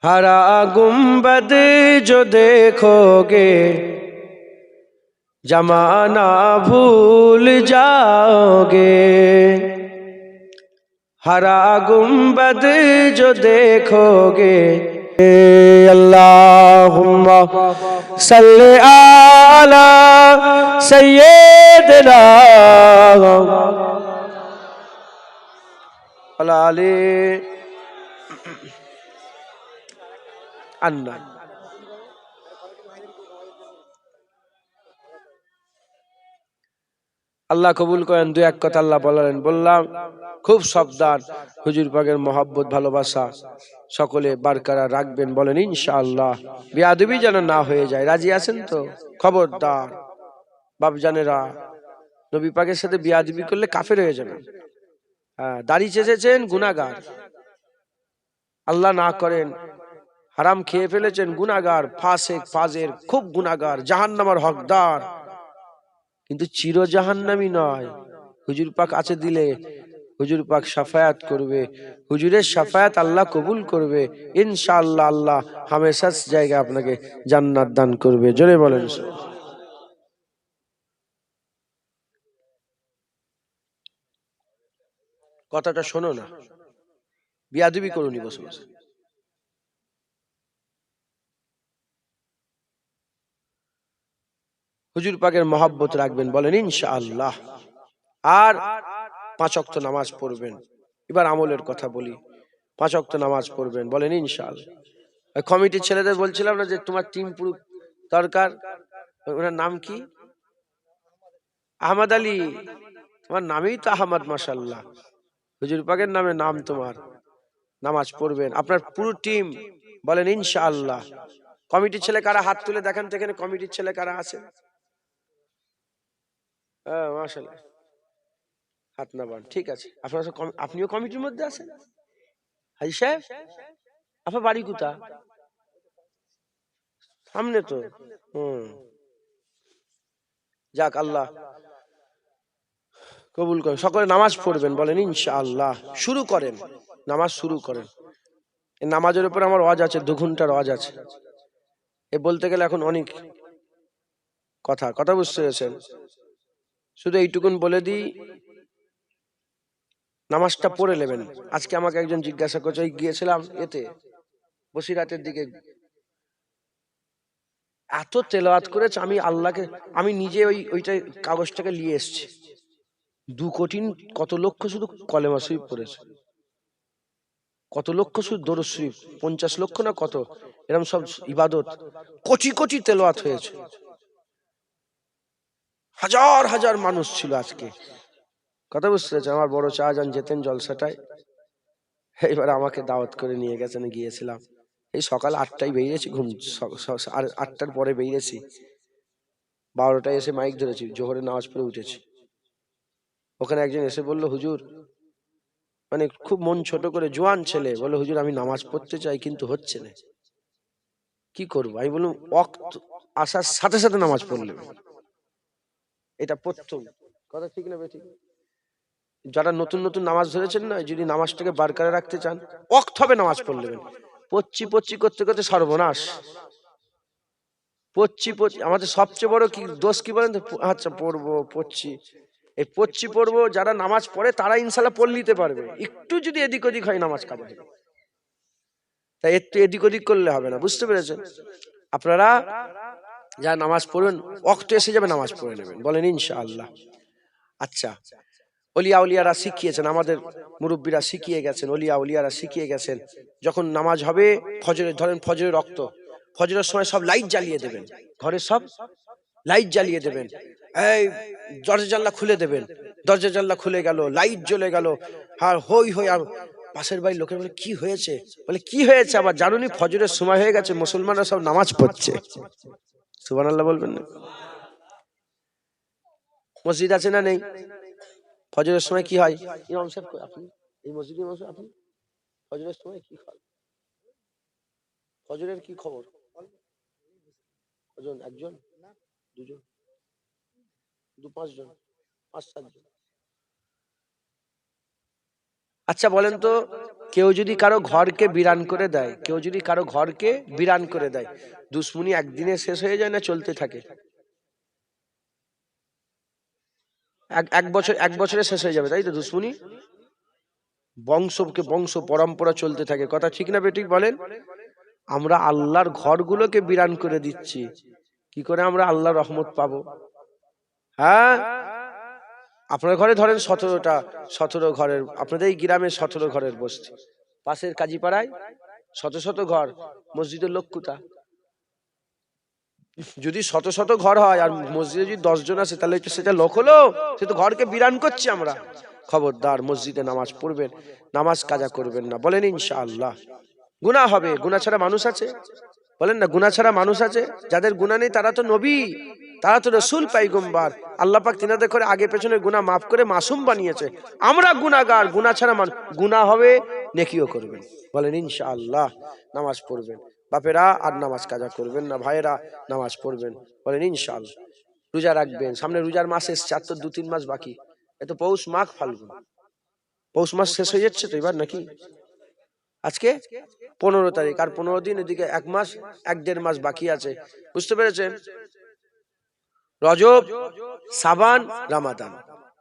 S1: हरा गुंबद जो देखोगे, जमाना भूल जाओगे, हरा गुंबद जो देखोगे। अल्लाहुम्मा सल्ले आला सय्यिदना अलाले अन्ना। আল্লাহ কবুল করেন। দু এক কথা আল্লাহ বললেন, বললাম খুব সাবধান, হুজুর পাকের মহব্বত ভালোবাসা সকলে বারকরার রাখবেন, বলেন ইনশাআল্লাহ। বেয়াদবি যেন না হয়ে যায়, রাজি আছেন তো? খবরদার বাপজানেরা, নবী পাকের সাথে বেয়াদবি করলে কাফের হয়ে যাবে। হ্যাঁ, দাড়ি চেঁচেছেন গুনাহগার, আল্লাহ না করেন হারাম খেয়ে ফেলেছেন গুনাহগার, ফাসিক ফাজের খুব গুনাহগার, জাহান্নামের হকদার, কিন্তু চির জাহান্নামী নয়। হুজুর পাক আছে দিলে, হুজুর পাক শাফায়াত করবে, হুজুরের শাফায়াত আল্লাহ কবুল করবে ইনশাআল্লাহ। আল্লাহ হামেশা জায়গা আপনাকে জান্নাত দান করবে, জোরে বলেন। কথাটা শোনো না, বিয়াদবি করুনি বসে বসে। হুজুর পাকের মহব্বত রাখবেন, বলেন ইনশাআল্লাহ। আর 5 ওয়াক্ত নামাজ পড়বেন। এবার আমলের কথা বলি, 5 ওয়াক্ত নামাজ পড়বেন, বলেন ইনশাআল্লাহ। কমিটির ছেলেদের বলছিলাম না যে তোমার টিম পুরো দরকার, ওনার নাম কি? আহমদ আলী। তোমার নামেই তো আহমদ, মাশাআল্লাহ, হুজুর পাকের নামে নাম তোমার। নামাজ পড়বেন আপনার পুরো টিম, বলেন ইনশাআল্লাহ। কমিটির ছেলে কারা হাত তুলে দেখেন তো, এখানে কমিটির ছেলে কারা আছে? হ্যাঁ মাশাআল্লাহ, হাত না বান, ঠিক আছে। আপনার আপনিও কমিটির মধ্যে আছেন? হাজি সাহেব, আপনার বাড়ি কোথা? সামনে তো। যাক, আল্লাহ কবুল করেন। সকলে নামাজ পড়বেন, বলেন ইনশাআল্লাহ। শুরু করেন, নামাজ শুরু করেন। এই নামাজের উপর আমার ওয়াজ আছে, 2 ঘন্টার ওয়াজ আছে। এ বলতে গেলে এখন অনেক কথা বুঝতে পেরেছেন। শুধু এইটুকুন বলে দিই, নামাজটা পড়ে নেবেন। আজকে আমাকে একজন জিজ্ঞাসা করছে, ওই গিয়েছিলাম এতে বসিরহাটের দিকে, এত তেলাওয়াত করেছে, আমি আল্লাহকে, আমি নিজে ওইটা কাগজটাকে নিয়ে এসেছি। 2 কোটি কত লক্ষ শুধু কলেমা শরীফ পড়েছে, কত লক্ষ শুধু দরুদ শরীফ, 50 লক্ষ না কত, এরকম সব ইবাদত, কোটি কোটি তেলাওয়াত হয়েছে। হাজার হাজার মানুষ ছিল আজকে, কথা বুঝতে পেরেছেন। আমার বড় শাহজাহান যেতেন জলসাটায়, এবার আমাকে দাওয়াত করে নিয়ে গেছেন, গিয়েছিলাম। এই সকাল 8টায় বেরিয়েছি, ঘুম 8টার পরে বেরিয়েছি, 12টায় এসে মাইক ধরেছি, জোহরে নামাজ পড়ে উঠেছি। ওখানে একজন এসে বলল, হুজুর, মানে খুব মন ছোট করে, জোয়ান ছেলে, বললো হুজুর আমি নামাজ পড়তে চাই কিন্তু হচ্ছে না, কি করবো? আমি বললাম ওয়াক্ত আসার সাথে সাথে নামাজ পড়লে, এটা প্রথম কথা, ঠিক না বেঠিক? যারা নতুন নতুন নামাজ ধরেছেন না, যদি নামাজটাকে বারকরার রাখতে চান, ওয়াক্ত হবে নামাজ পড়লেন। পচ্ছি করতে করতে সর্বনাশ। পচ্ছি আমাদের সবচেয়ে বড় কি দোষ কি বলেন তো? আচ্ছা পড়বো পড়ছি, এই পড়বো, যারা নামাজ পড়ে তারা ইনশাল্লাহ পড়ে নিতে পারবে। একটু যদি এদিক ওদিক হয় নামাজ কাজে হবে, তাই একটু এদিক ওদিক করলে হবে না, বুঝতে পেরেছেন? আপনারা যা নামাজ পড়বেন, ওয়াক্ত এসে যাবে, নামাজ পড়ে নেবেন, বলেন ইনশাআল্লাহ। আচ্ছা, উলিয়ারা শিখিয়েছেন, আমাদের মুরব্বীরা শিখিয়ে গেছেন, উলিয়ারা শিখিয়ে গেছেন, যখন নামাজ হবে ফজরের, ধরেন ফজরের রক্ত, ফজরের সময় সব লাইট জ্বালিয়ে দেবেন, ঘরে সব লাইট জ্বালিয়ে দেবেন, এই দরজা জানলা খুলে দেবেন, দরজা জানলা খুলে গেল, লাইট জ্বলে গেল, আর হই হই, আর পাশের বাড়ির লোকের বলে কি হয়েছে? বলে কি হয়েছে আবার? জানুনি ফজরের সময় হয়ে গেছে, মুসলমানরা সব নামাজ পড়ছে। সুবহানাল্লাহ বলবেন না? মসজিদ আছে না নেই? ফজরের সময় কি হয়? ইমাম সাহেব আপনি এই মসজিদে ইমাম সাহেব, আপনি ফজরের সময় কি হয়? ফজরের কি খবর? কজন? একজন, দুজন, 5 জন, 5-7 জন। আচ্ছা বলেন তো, কেউ যদি কারো ঘরকে বিরান করে দেয়, কেউ যদি কারো ঘরকে বিরান করে দেয়, দুশ্মনী একদিনে শেষ হয়ে যায় না চলতে থাকে? এক বছরে শেষ হয়ে যাবে, তাই তো দুশ্মনী? বংশকে বংশ পরম্পরা চলতে থাকে, কথা ঠিক না বেঠিক বলেন? আমরা আল্লাহর ঘরগুলোকে বিরান করে দিচ্ছি, কি করে আমরা আল্লাহর রহমত পাবো? হ্যাঁ, আপনার ঘরে ধরেন 17 ঘরের, আপনাদের এই গ্রামে 17 ঘরের বস্তি, পাশের কাজীপাড়ায় শত শত ঘর, মসজিদের লোক কোথা? যদি শত ঘর হয় আর মসজিদে যদি 10 জন আছে, তাহলে সেটা লোক হলো? সে তো ঘরকে বিরান করছি আমরা। খবরদার, মসজিদে নামাজ পড়বেন, নামাজ কাজা করবেন না, বলেন ইনশাআল্লাহ। গুনাহ হবে, গুনাহ ছাড়া মানুষ আছে? বলেন না, গুনাহ ছাড়া মানুষ আছে? যাদের গুনাহ নেই তারা তো নবী, তারা তো রাসূল পয়গম্বর। আল্লাহ পাক তিনাদের করে আগে পেছনে গুনাহ মাফ করে মাসুম বানিয়েছে। আমরা গুনাহগার, গুনাহ ছাড়া মানুষ। গুনাহ হবে, নেকিও করবেন, বলেন ইনশাআল্লাহ। নামাজ পড়বেন বাপেরা, আর নামাজ কাজা করবেন না ভাইয়েরা, নামাজ পড়বেন, বলেন ইনশাআল্লাহ। রোজা রাখবেন, সামনে রোজার মাস এসছে, আর তো 2-3 মাস বাকি। এত পৌষ মাঘ ফাল্গুন, পৌষ মাস শেষ হয়ে যাচ্ছে তো এবার নাকি? আজকে 15 তারিখ, আর 15 দিন, এদিকে 1 মাস 1-1.5 মাস বাকি আছে, বুঝতে পেরেছেন? রজব, সাবান, রমাদান,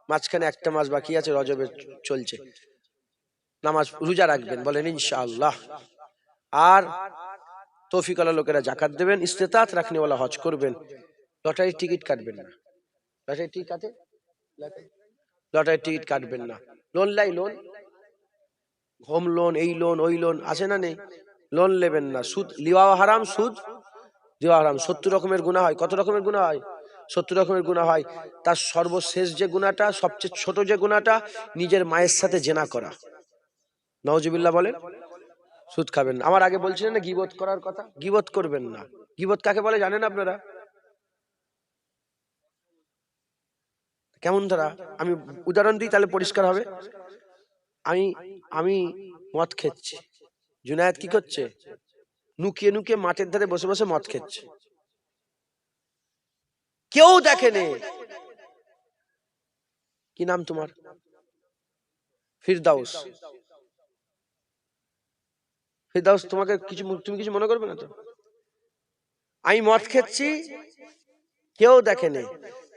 S1: মাঝখানে 1টা মাস বাকি আছে, রজবে চলছে। নামাজ রোজা রাখবেন, বলেন ইনশাআল্লাহ। আর তৌফিক আল্লাহ লোকেরা যাকাত দেবেন, ইস্তেতাত রাখনেওয়ালা হজ করবেন। লটারির টিকিট কাটবেন না, লটারির টিকিট কাটে, লটারির টিকিট কাটবেন না। লোন লাই, লোন, হোম লোন, এই লোন ওই লোন আছে না নেই? লোন নেবেন না। সুদ লিওয়া হারাম, সুদ দেওয়া হারাম। 70 রকমের গুনাহ হয়। কত রকমের গুনাহ হয়? 70 রকমের গুনাহ হয়। তার সর্বশেষ যে গুনাহটা, সবচেয়ে ছোট যে গুনাহটা, নিজের মায়ের সাথে জেনা করা। নাউজুবিল্লাহ বলেন। সুদ খাবেন না। আমার আগে বলছিলেন না গীবত করার কথা, গীবত করবেন না। গীবত কাকে বলে জানেন আপনারা? কেমন ধারা? আমি উদাহরণ দিই, তাহলে পরিষ্কার হবে। আমি আমি মদ খেচ্ছি, জুনায়েদ কি করছে? নুকিয়ে নুকিয়ে মাঠের ধারে বসে বসে মদ খেচ্ছে, কেউ দেখেনি। কি নাম তোমার? ফিরদাউস। ফিরদাউস, তোমাকে কিছু, তুমি কিছু মনে করবে না তো? আমি মদ খেচ্ছি, কেউ দেখেনি।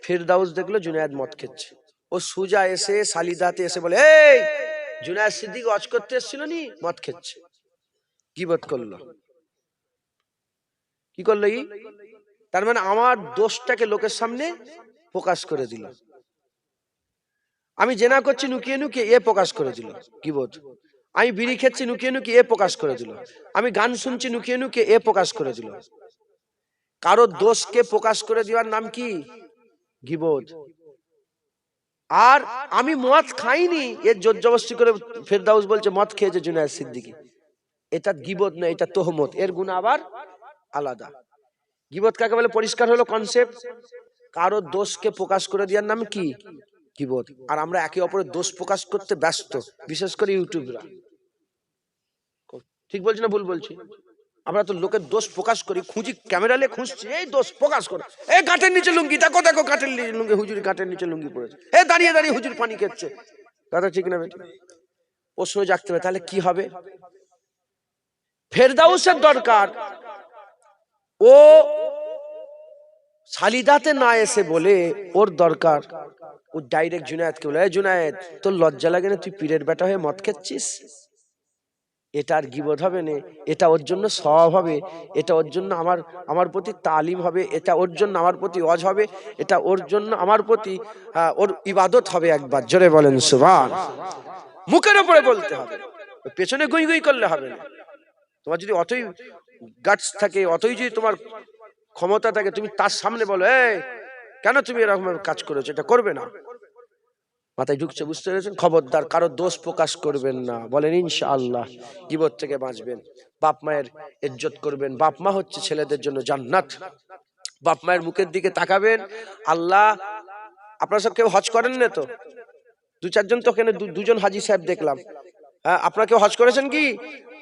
S1: ফিরদাউস দেখলো জুনায়েদ মদ খেচ্ছে। ও সুজা এসে সালিদাতে এসে বলে, এই জুনায়েদ সিদ্দিক ওয়াজ করতে এসেছিল নি, মদ খেচ্ছে। গীবত করলো। কি করলো? তার মানে আমার দোষটাকে লোকের সামনে প্রকাশ করে দিল। আমি জেনা করছি নুকিয়ে নুকিয়ে, এ প্রকাশ করে দিল, গীবত। আমি বিড়ি খেচ্ছি নুকিয়ে নুকিয়ে, এ প্রকাশ করে দিল। আমি গান শুনছি নুকিয়ে নুকিয়ে, এ প্রকাশ করে দিল। কারো দোষকে প্রকাশ করে দেওয়ার নাম কি? গীবত। আর আমি মদ খাইনি, এর জোর জবরদস্তি করে ফেরদাউস বলছে মদ খেয়েছে জুনায়েদ সিদ্দিকী। এটা গীবত না, এটা তোহমত। এর গুনাহ আবার আলাদা। গীবত কাকে বলে? পরিষ্কার হলো কনসেপ্ট। কারো দোষকে প্রকাশ করে দেওয়ার নাম কি? গীবত। আর আমরা একে অপরের দোষ প্রকাশ করতে ব্যস্ত, বিশেষ করে ইউটিউবরা। ঠিক বলছি না ভুল বলছি? আমরা তো লোকের দোষ প্রকাশ করি, খুঁজি, ক্যামেরা নিয়ে খুঁজছি, এই দোষ প্রকাশ করে। এই কাঠের নিচে লুঙ্গি, দেখো দেখো কাঠের নিচে লুঙ্গি, হুজুর কাঠের নিচে লুঙ্গি পড়েছে। এই দাঁড়িয়ে দাঁড়িয়ে হুজুর পানি খেচ্ছে। কথা ঠিক না বেটি? প্রশ্ন জাগতে হবে, তাহলে কি হবে? ফেরদাউসের দরকার ও সালিদাতে না এসে বলে, ওর দরকার ও ডাইরেক্ট জুনায়েদকে বলে, এই জুনায়েদ, তোর লজ্জা লাগে না? তুই পীরের বেটা হয়ে মদ খেচ্ছিস। এটা আর গীবত হবে না, এটা ওর জন্য সওয়াব হবে, এটা ওর জন্য আমার প্রতি তালিম হবে, এটা ওর জন্য আমার প্রতি ওয়াজ হবে, এটা ওর জন্য আমার প্রতি ওর ইবাদত হবে। একবার জোরে বলেন সুবহান। মুখের উপরে বলতে হবে, পেছনে গুই গুই করলে হবে না। তোমার যদি অতই গাটস থাকে, অতই যদি তোমার ক্ষমতা থাকে, তুমি তার সামনে বলো, এই কেন তুমি এরকম কাজ করেছো, এটা করবে না। মাথায় ঢুকছে, বুঝতে পেরেছেন? খবরদার কারো দোষ প্রকাশ করবেন না, বলেন ইনশাআল্লাহ। গীবত থেকে বাঁচবেন। বাপ মায়ের ইজ্জত করবেন। বাপ মা হচ্ছে ছেলেদের জন্য জান্নাত। বাপ মায়ের মুখের দিকে তাকাবেন। আল্লাহ, আপনারা সব কেউ হজ করেন না তো? 2-4 জন তো, ওখানে 2 জন হাজি সাহেব দেখলাম। হ্যাঁ, আপনারা কেউ হজ করেছেন কি?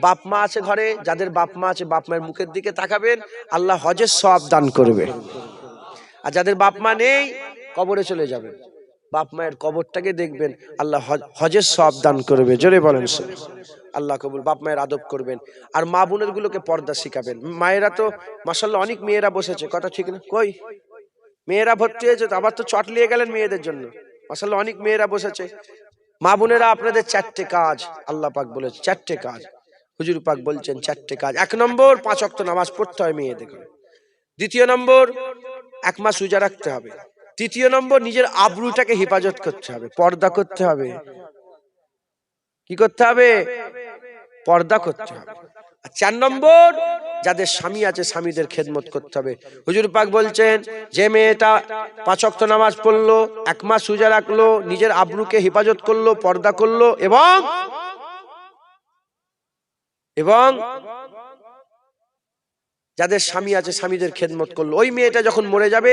S1: বাপ মা আছে ঘরে, যাদের বাপ মা আছে, বাপ মায়ের মুখের দিকে তাকাবেন, আল্লাহ হজের সওয়াব দান করবে। আর যাদের বাপ মা নেই, কবরে চলে যাবেন, বাপ মায়ের কবরটাকে দেখবেন, আল্লাহ হজের সওয়াব দান করবে। জোরে বলেন আল্লাহ কবুল। বাপ মায়ের আদব করবেন। আর মা বোনের গুলোকে পর্দা শিখাবেন। মায়েরা তো মাশাআল্লাহ অনেক মেয়েরা বসেছে, কথা ঠিক না? কই মেয়েরা ভর্তি হয়েছে তো, আবার তো চট নিয়ে গেলেন মেয়েদের জন্য। মাশাআল্লাহ অনেক মেয়েরা বসেছে। মা বোনেরা, আপনাদের 4টে কাজ আল্লাহ পাক বলেছে, 4টে কাজ হুজুর পাক বলছেন, 4টে কাজ। 1 নম্বর 5 ওয়াক্ত নামাজ পড়তে হয় মেয়েদের। 2 নম্বর 1 মাস রোজা রাখতে হবে। 3 নম্বর নিজের আবরুটাকে হেফাজত করতে হবে, পর্দা করতে হবে। কি করতে হবে? পর্দা করতে হবে। আর 4 নম্বর যাদের স্বামী আছে স্বামীদের খেদমত করতে হবে। হুজুর পাক বলছেন যে মেয়েটা 5 ওয়াক্ত নামাজ পড়লো, 1 মাস রোজা রাখলো, নিজের আবরুকে হেফাজত করলো, পর্দা করলো এবং যাদের স্বামী আছে স্বামীদের খেদমত করলো, ওই মেয়েটা যখন মরে যাবে,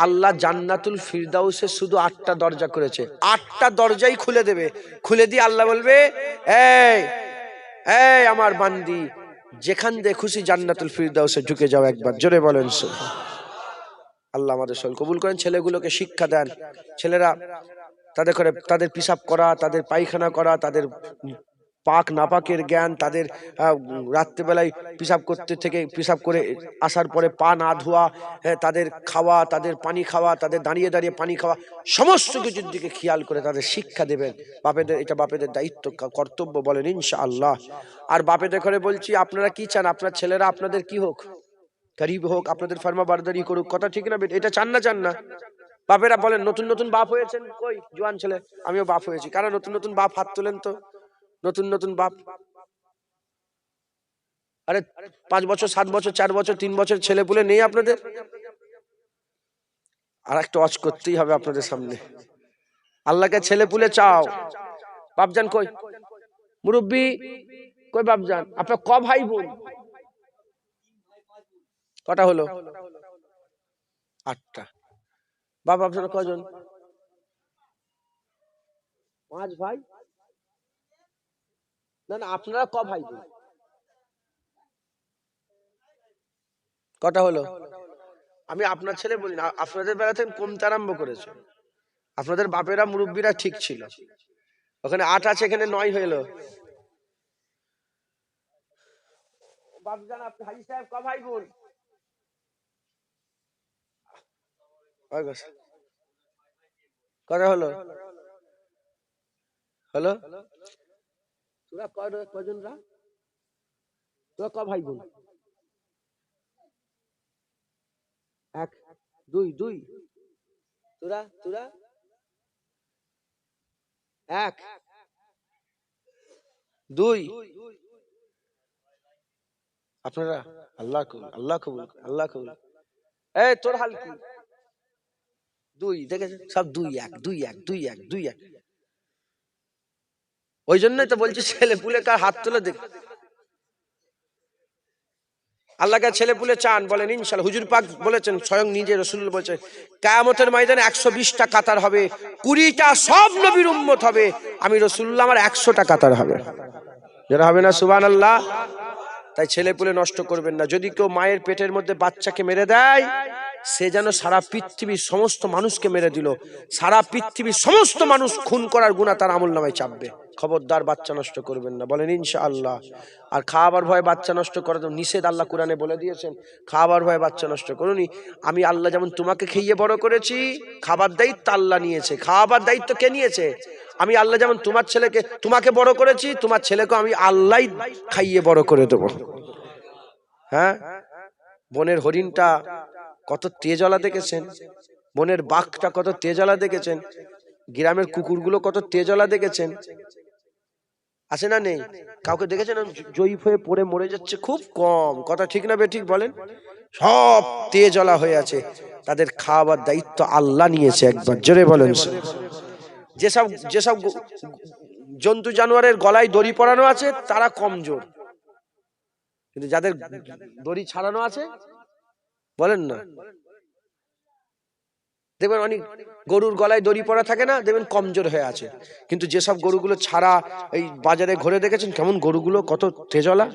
S1: আল্লাহ জান্নাতুল ফিরদাউসের শুধু 8টা দরজা করেছে, 8টা দরজাই খুলে দেবে। খুলে দিয়ে আল্লাহ বলবে, এই এই আমার বান্দি, যেখান দিয়ে খুশি জান্নাতুল ফিরদাউসে ঢুকে যাও একবার। জোরে বলেন সুবহান। আল্লাহ আমাদের সকল কবুল করেন। ছেলেগুলোকে শিক্ষা দেন। ছেলেরা তাদের পিশাব করা, তাদের পায়খানা করা, তাদের পাক নাপাকের জ্ঞান, তাদের রাত্রেবেলায় পিশাব করে আসার পরে পা না ধোয়া, তাদের খাওয়া, তাদের পানি খাওয়া, তাদের দাঁড়িয়ে দাঁড়িয়ে পানি খাওয়া, সমস্ত কিছুর দিকে খেয়াল করে তাদের শিক্ষা দেবেন। বাপেদের, এটা বাপেদের দায়িত্ব, কর্তব্য, বলেন ইনশাআল্লাহ। আর বাপেদের ঘরে বলছি, আপনারা কি চান? আপনার ছেলেরা আপনাদের কি হোক? গরিব হোক, আপনাদের ফরমা বারদারি করুক। কথা ঠিক না? এটা চান না? চান না? বাপেরা বলেন, নতুন নতুন বাপ হয়েছেন, কই জোয়ান ছেলে, আমিও বাপ হয়েছি। কারণ নতুন নতুন বাপ হাত তোলেন তো। নতুন নতুন বাপ, আরে 5 বছর 7 বছর 4 বছর 3 বছর ছেলে পুলে নেই আপনাদের? আর একটা ওয়াজ করতেই হবে আপনাদের সামনে। আল্লাহকে ছেলে পুলে চাও। বাপজান কই? মুরব্বি কই? বাপজান আপনার ক ভাই বোন? কটা হলো? 8টা। বাপ আপনারা কজন? 5 ভাই। না না, আপনারা ক ভাই বোন? কটা হলো? আমি আপনার ছেলে বলি না, আপনাদের বেলা থেকে কমতে আরম্ভ করেছে। আপনাদের বাপেরা মুরব্বীরা ঠিক ছিল, ওখানে 8 আছে, এখানে 9 হইলো। বাপজান, আপনি হাজী সাহেব ক ভাই বোন? কটা হলো? হলো? তোরা কজন রা? তোরা ক ভাই বোন? 1 2 2। তোরা তোরা 1 2। আপনারা? আল্লাহ কবুল, আল্লাহ কবুল, আল্লাহ কবুল। এই তোর হাল কি? 2। দেখেছেন সব 2 1 2 1 2 1 2 1। ওই জন্যই তো বলছি ছেলে পুলে কার হাত তুলে দেখ। আল্লাহকে ছেলে পুলে চান, বলেন ইনশাআল্লাহ। হুজুর পাক বলেছেন, স্বয়ং নিজে রাসূল বলেছেন, কিয়ামতের ময়দানে 120টা কাতার হবে, 20টা সব নবীর উম্মত হবে, আমি রাসূলুল্লাহ আমার 100টা কাতার হবে। যারা হবে না সুবহানাল্লাহ। তাই ছেলে পুলে নষ্ট করবেন না। যদি কেউ মায়ের পেটের মধ্যে বাচ্চাকে মেরে দেয়, সে যেন সারা পৃথিবীর সমস্ত মানুষকে মেরে দিল। সারা পৃথিবীর সমস্ত মানুষ খুন করার গুনাহ তার আমলনামায় চাপবে। খবরদার বাচ্চা নষ্ট করবেন না, বলেন ইনশাআল্লাহ। আর খাবার ভয়ে বাচ্চা নষ্ট করা তো নিষেধ, আল্লাহ কোরআনে বলে দিয়েছেন, খাবার ভয়ে বাচ্চা নষ্ট করুনি। আমি আল্লাহ যেমন তোমাকে খেয়ে বড় করেছি, খাবার দায়িত্ব আল্লাহ নিয়েছে। খাবার দায়িত্ব কে নিয়েছে? আমি আল্লাহ যেমন তোমাকে বড় করেছি, তোমার ছেলেকে আমি আল্লাহই খাইয়ে বড় করে দেবো। হ্যাঁ, বনের হরিণটা কত তেজলা দেখেছেন? বনের বাঘটা কত তেজলা দেখেছেন? গ্রামের কুকুরগুলো কত তেজলা দেখেছেন? আছে না নেই? কাউকে দেখেছেন জয়ীফ হয়ে পড়ে মরে যাচ্ছে? খুব কম। কথা ঠিক না বেঠিক বলেন? সব তেজলা হয়ে আছে। তাদের খাওয়ার দায়িত্ব আল্লাহ নিয়েছে। একবার জোরে বলেন। যেসব জন্তু জানোয়ারের গলায় দড়ি পরানো আছে তারা কমজোর, কিন্তু যাদের দড়ি ছাড়ানো আছে, বলেন না, দেখবেন অনেক গরুর গলায় দড়ি পরা থাকে না, দেখবেন কমজোর হয়ে আছে। কিন্তু যেসব গরুগুলো ছাড়া এই বাজারে ঘুরে দেখেছেন কেমন গরুগুলো কত তেজলা,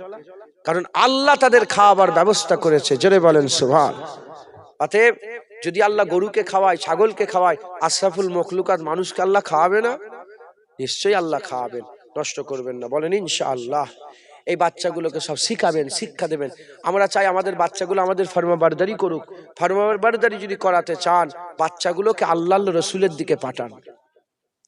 S1: কারণ আল্লাহ তাদের খাওয়াবার ব্যবস্থা করেছে। জোরে বলেন সুবহান। অতএব যদি আল্লাহ গরুকে খাওয়ায়, ছাগলকে খাওয়ায়, আশরাফুল মখলুকাত মানুষকে আল্লাহ খাওয়াবে না? নিশ্চয়ই আল্লাহ খাওয়াবেন। নষ্ট করবেন না, বলেন ইনশাআল্লাহ। এই বাচ্চাগুলোকে সব শিখাবেন, শিক্ষা দেবেন। আমরা চাই আমাদের বাচ্চাগুলো আমাদের ফরমাবারদারি করুক। ফরমাবারদারি যদি করাতে চান, বাচ্চাগুলোকে আল্লাহর রাসূলের দিকে পাঠান।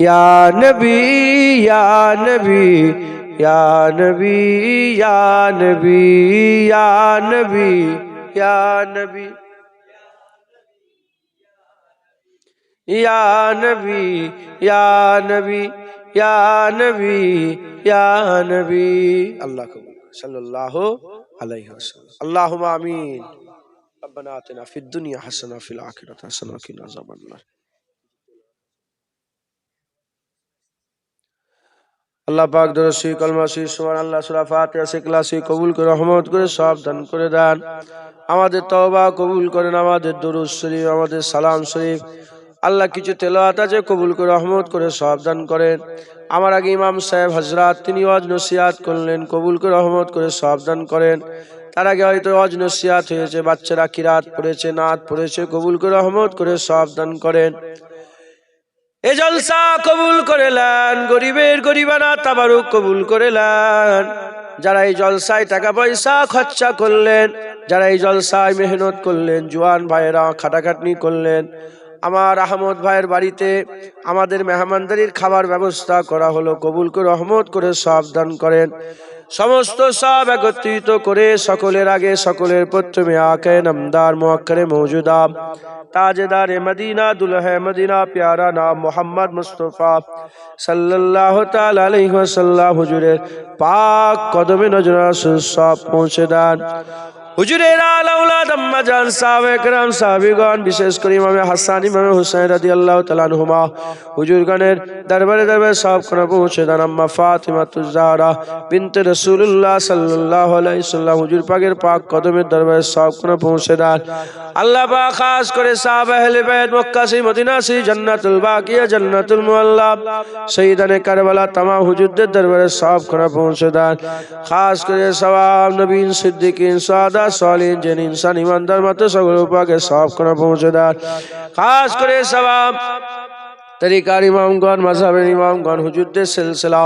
S1: या नबी या नबी या नबी या नबी या नबी या नबी या नबी या नबी या नबी या नबी। अल्लाह कबूल सल्लल्लाहु अलैहि वसल्लम। अल्लाहुम्मा आमीन। रब्बना आतिना फिद दुनिया हसना फिल आखिरति हसना व किना अज़ाबन्नार। আল্লাহ পাক দরুদ কলমা সুবহানাল্লাহ সূরা ফাতিহা ইখলাস কবুল করে রহমত করে সব দান করে দেন। আমাদের তওবা কবুল করেন, আমাদের দরুদ শরীফ, আমাদের সালাম শরীফ আল্লাহ কিছু তেলাওয়াত আছে কবুল করে রহমত করে সব দান করেন। আমার আগে ইমাম সাহেব হযরত তিনি ওয়াজ নসিহত করলেন, কবুল করে রহমত করে সব দান করেন। তার আগে হয়তো ওয়াজ নসিহত হয়েছে, বাচ্চারা কিরাত পড়েছে, নাত পড়েছে, কবুল করে রহমত করে সব দান করেন। এ জলসা কবুল করে নেন, গরিবের গরিবানা তাবারুক কবুল করে নেন। যারা এই জলসায় টাকা পয়সা খরচা করলেন, যারা এই জলসায় মেহনত করলেন, জওয়ান ভাইয়েরা খাটাখাটনি করলেন, আমার আহমদ ভাইয়ের বাড়িতে আমাদের মেহমানদারির খাবার ব্যবস্থা করা হলো, কবুল করে রহমত করে সব দান করেন। সমস্ত সব একত্রিত করে সকলের আগে সকলের প্রথমে আকে নামদার মুআক্কারে মওজুদা ताजदार मदीना दुल्हे मदीना प्यारा नाम मोहम्मद मुस्तफ़ा सल्लल्लाहु ताला अलैहि वसल्लम हुजूरे पाक कदमे नजर सब पहुँचे दान। হুজুরের আলা আওলাদ আম্মা জান সাহাবায়ে কেরাম সাহাবীগণ, বিশেষ করে ইমাম হাসান ইমাম হুসাইন রাদিয়াল্লাহু তাআলা আনহুমা হুজুরগণের দরবারে দরবারে সব করে পৌঁছে দেন। আম্মা ফাতিমাতুজ জাহরা বিনতে রাসূলুল্লাহ সাল্লাল্লাহু আলাইহি ওয়াসাল্লাম হুজুর পাকের পাক কদমের দরবারে সব করে পৌঁছে দেন। আল্লাহ পাক খাস করে সাহাবা আহলে বাইত মক্কা সে মদিনা সে জান্নাতুল বাকিয়া জান্নাতুল মুআল্লা শহীদানে কারবালা तमाम হুজুরদের দরবারে সব করে পৌঁছে দেন। খাস করে সওয়াব নবীন সিদ্দিকিন সাদা সালিন जिन इंसान ईमानदार मत সকল পাকে সব করে পৌঁছে দেন। খাস করে সওয়াব তরিকার ইমামগণ মাযহাবের ইমামগণ হুজুরদের সিলসিলা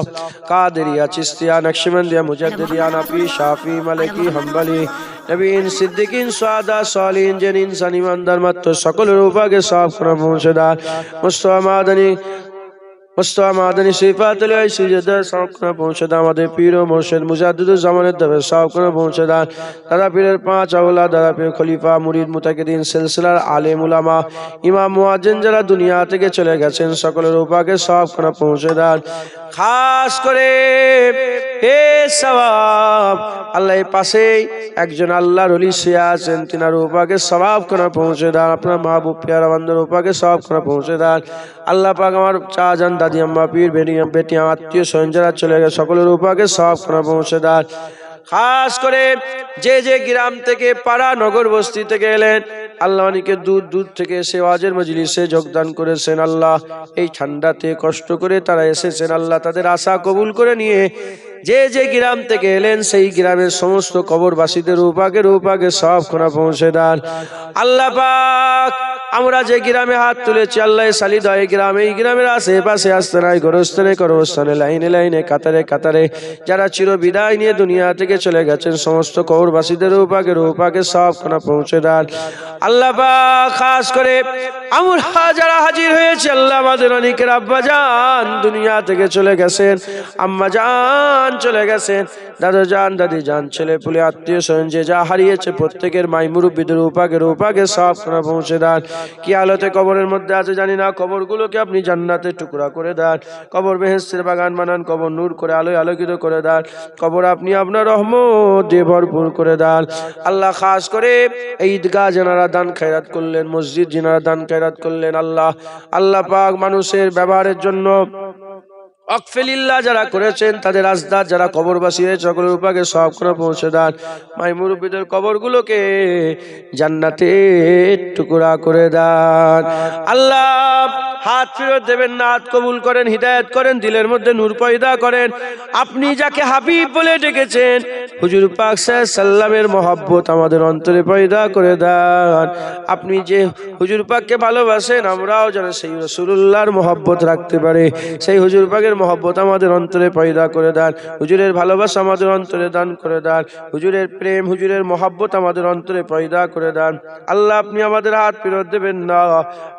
S1: কাদেরিয়া চিশতিয়া নকশবন্দিয়া মুজাদ্দিদিয়া নাফি শাফি মালিকি হাম্বলি নবীন সিদ্দিকিন সাদা সালিন जिन इंसान ईमानदार मत সকল পাকে সব করে পৌঁছে দেন। मुस्तफा मादनी सिफातुल इस्तिजदा सब করে পৌঁছে দেন। আমাদের পীর ও মুর্শিদ মুজাদ্দিদুজ জামানের দরবারে সব করে পৌঁছে দেন। দাদা পীরের পাঁচ আওলাদ, দাদা পীর খলিফা মুরিদ মুতাকিদিন সিলসিলার আলেম উলামা ইমাম মুয়াজ্জিন যারা দুনিয়া থেকে চলে গেছেন সকলের উপাকে সব করে পৌঁছে দেন। খাস করে হে সওয়াব আল্লাহ এর পাশেই একজন আল্লাহর ওলি শুয়ে আছেন, তিনার উপাকে সওয়াব করে পৌঁছে দেন। আপনার মাহবুব প্যারা বান্দার উপাকে সব করে পৌঁছে দেন। আল্লাহ পাক আমার চাচান দাদি আম্মা পীর বেটি আত্মীয় স্বজন যারা চলে গেছে সকলের উপাকে সব করে পৌঁছে দেন। খাস করে যে যে গ্রাম থেকে পাড়া নগর বস্তি থেকে এলেন, আল্লাহ অনেকে দূর দূর থেকে এসে ওয়াজের মজলিসে যোগদান করেছেন। আল্লাহ এই ঠান্ডাতে কষ্ট করে তারা এসেছেন, আল্লাহ তাদের আশা কবুল করে নিয়ে যে যে গ্রাম থেকে এলেন সেই গ্রামের সমস্ত কবরবাসীদের উপাকে সব খোনা পৌঁছে দেন। আল্লাহ পাক আমরা যে গ্রামে হাত তুলেছি আল্লাহ সালিদ এই গ্রামের আশেপাশে আস্তানায় গোরস্থানে কবরস্থানে লাইনে লাইনে কাতারে কাতারে যারা চির বিদায় নিয়ে দুনিয়া থেকে চলে গেছেন সমস্ত কবরবাসীদের উপাকে সব খোনা পৌঁছে দেন। আল্লাহ পাক খাস করে আমরা যারা হাজির হয়েছে আল্লাহ আমাদের অনেকের আব্বা জান দুনিয়া থেকে চলে গেছেন, আম্মা জান চলে গেছেন, দাদা জান দাদি জান ছেলে পুলে আত্মীয় স্বজন যে যা হারিয়েছে প্রত্যেকের মাই মুরব্বীদের উপাকে সব করে পৌঁছে দেন। কি হালতে কবরের মধ্যে আছে জানি না, কবরগুলোকে আপনি জান্নাতের টুকরা করে দেন, কবর বেহেশতের বাগান বানান, কবর নূর করে আলোয় আলোকিত করে দেন, কবর আপনি আপনার রহমত দিয়ে ভরপুর করে দেন। আল্লাহ খাস করে এই ঈদগাহ যারা দান খয়রাত করলেন, মসজিদ যারা দান খয়রাত করলেন, আল্লাহ পাক মানুষের ব্যবহারের জন্য অকফিলিল্লাহ যারা করেছেন তাদের আজদাদ যারা কবরবাসী হয়েছে সকলের উপাকে সব করে পৌঁছে দেন। মাই মুরব্বীদের কবরগুলোকে জান্নাতের টুকরা করে দেন। আল্লাহ হাত ফেরত দেবেন না, হাত কবুল করেন, হিদায়াত করেন, দিলের মধ্যে নূর পয়দা করেন। আপনি যাকে হাবিব বলে ডেকেছেন হুজুর পাক সাল্লামের মহব্বত আমাদের অন্তরে পয়দা করে দেন। আপনি যে হুজুর পাককে ভালোবাসেন আমরাও যেন সেই রাসূলুল্লাহর মহব্বত রাখতে পারি, সেই হুজুর পাকের মহব্বত আমাদের অন্তরে পয়দা করে দেন। হুজুরের ভালোবাসা আমাদের অন্তরে দান করে দেন, হুজুরের প্রেম হুজুরের মহব্বত আমাদের অন্তরে পয়দা করে দেন। আল্লাহ আপনি আমাদের হাত ফেরত দেবেন না,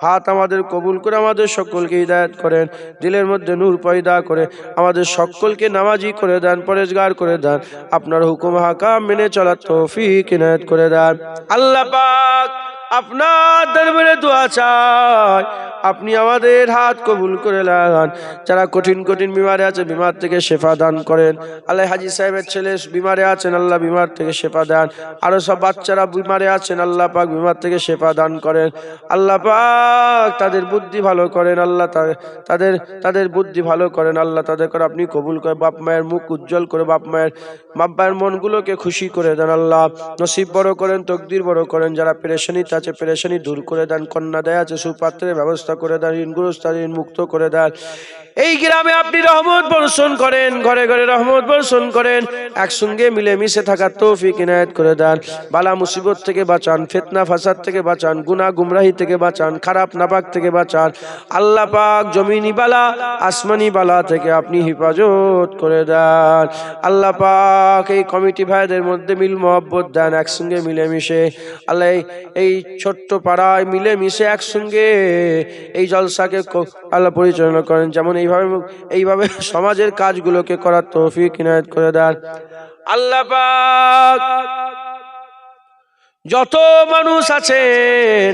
S1: হাত আমাদের কবুল করে আমাদের আমাদের সকলকে হিদায়াত করেন, দিলের মধ্যে নূর পয়দা করে আমাদের সকলকে নামাজি করে দেন, পরেজগার করে দেন, আপনার হুকুম হাকাম মেনে চলার তৌফিক ইনায়াত করে দেন। আল্লাহ পাক আপনার দরবারে দোয়া চাই, আপনি আমাদের হাত কবুল করে নেন। যারা কঠিন কঠিন বিমারে আছে, বিমার থেকে শেফা দান করেন। আল্লাহ হাজী সাহেবের ছেলে বিমারে আছেন, আল্লাহ বিমার থেকে শেফা দেন। আরো সব বাচ্চারা বিমারে আছেন, আল্লাহ পাক বিমার থেকে শেফা দান করেন। আল্লাহ পাক তাদের বুদ্ধি ভালো করেন, আল্লাহ তাদের তাদের বুদ্ধি ভালো করেন, আল্লাহ তাদের করে আপনি কবুল করে বাপ মায়ের মুখ উজ্জ্বল করে বাপ মায়ের মনগুলোকে খুশি করে দেন। আল্লাহ নসিব বড় করেন, তকদির বড় করেন। যারা পেরেশানিতে আছে পেরেশানি দূর করে দেন, কন্যা দেয় আছে সুপাত্রের ব্যবস্থা করে দেন, ঋণগ্রস্ত ঋণ মুক্ত করে দেন। এই গ্রামে আপনি রহমত বর্ষণ করেন, ঘরে ঘরে রহমত বর্ষণ করেন, একসঙ্গে মিলেমিশে থাকার তৌফিক ইনায়াত করে দেন। বালা মুসিবত থেকে বাঁচান, ফিতনা ফাসাদ থেকে বাঁচান, গুনাহ গুমরাহি থেকে বাঁচান, খারাপ নাপাক থেকে বাঁচান। আল্লাহ পাক জমিনি বালা আসমানি বালা থেকে আপনি হেফাজত করে দেন। আল্লাহ পাক এই কমিটি ভাইদের মধ্যে মিল মহব্বত দেন, একসঙ্গে মিলেমিশে আল্লাহ এই ছোট্ট পাড়ায় মিলেমিশে একসঙ্গে এই জলসাকে আল্লাহ পরিচালনা করেন। যেমন এইভাবে সমাজের কাজগুলোকে করার তৌফিক ইনায়াত করে দেন। আল্লাহ পাক যত মানুষ আছেন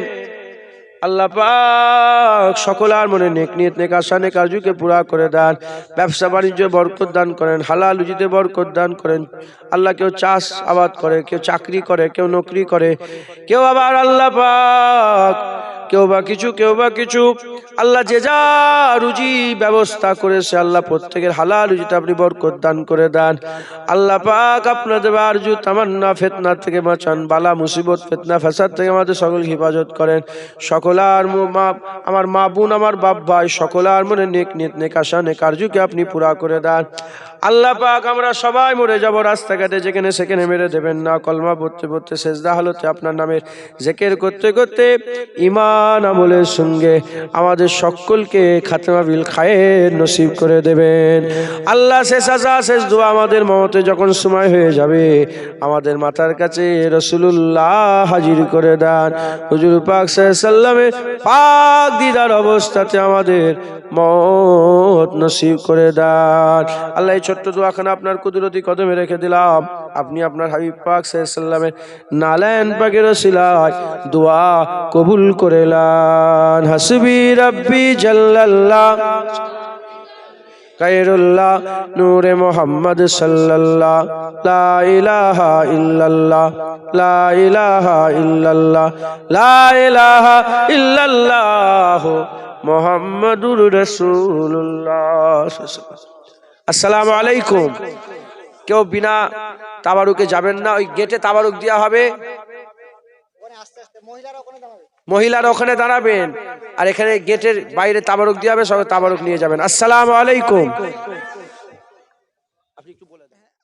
S1: আল্লাহ পাক সকলের মনে নেক নিয়ত নেক আশা নেক আরজুকে পুরা করে দেন। ব্যবসা বাণিজ্য বরকত দান করেন, হালাল রুজিতে বরকত দান করেন। আল্লাহ কেউ চাষ আবাদ করে, কেউ চাকরি করে, কেউ নকরি করে, কেউ আবার আল্লাহ পাক কেউ বা কিছু আল্লাহ যে যা রুজি ব্যবস্থা করেছে আল্লাহ প্রত্যেকের হালাল রুজিতে আপনি বরকত দান করে দেন। আল্লাহ পাক আপনাদের আরজু তামান্না ফিতনা থেকে বাঁচান, বালা মুসিবত ফিতনা ফাসাদ থেকে আমাদের সকল হেফাজত করেন। সকলার আমার মা বোন আমার বাপ ভাই সকলার মনে নেক নিয়ত নেক আশা নেক আরজুকে আপনি পুরা করে দেন। আল্লাহ পাক আমরা সবাই মরে যাব, রাস্তাঘাটে যেখানে সেখানে মেরে দেবেন না। কলমা পড়তে পড়তে সেজদা হালতে আপনার নামের জিকির করতে করতে ঈমান আমলের সঙ্গে আমাদের সকলকে খাতেমা বিল খায়ের নসিব করে দেবেন। আল্লাহ শেষ আশা শেষ দোয়া আমাদের মমতে যখন সময় হয়ে যাবে আমাদের মাথার কাছে রাসূলুল্লাহ হাজির করে দেন। হুজুর পাক সাল্লাল্লাহু আলাইহি ওয়াসাল্লামের পাক দিদার অবস্থাতে আমাদের মওত নসিব করে দেন। আল্লাহ এই ছোট্ট দোয়াখানা আপনার কুদরতি কদমে রেখে দিলাম, আপনি আপনার হাবিব পাক সাল্লাল্লাহু আলাইহি ওয়াসাল্লামের নালায়েন পাকের ওসিলায় দোয়া কবুল করে নেন। হাসবি রাব্বি জাল্লাল্লাহ খায়রুল্লাহ নূরে মুহাম্মদ সাল্লাল্লাহ লা ইলাহা ইল্লাল্লাহ লা ইলাহা ইল্লাল্লাহ লা ইলাহা ইল্লাল্লাহ মুহাম্মাদুর রাসূলুল্লাহ। আসসালামু আলাইকুম। কেউ বিনা তাবারুকে যাবেন না, ওই গেটে তাবারুক দেওয়া হবে, মহিলারা ওখানে দাঁড়াবেন, আর এখানে গেটের বাইরে তাবারুক দেওয়া হবে, সবাই তাবারুক নিয়ে যাবেন। আসসালামু আলাইকুম।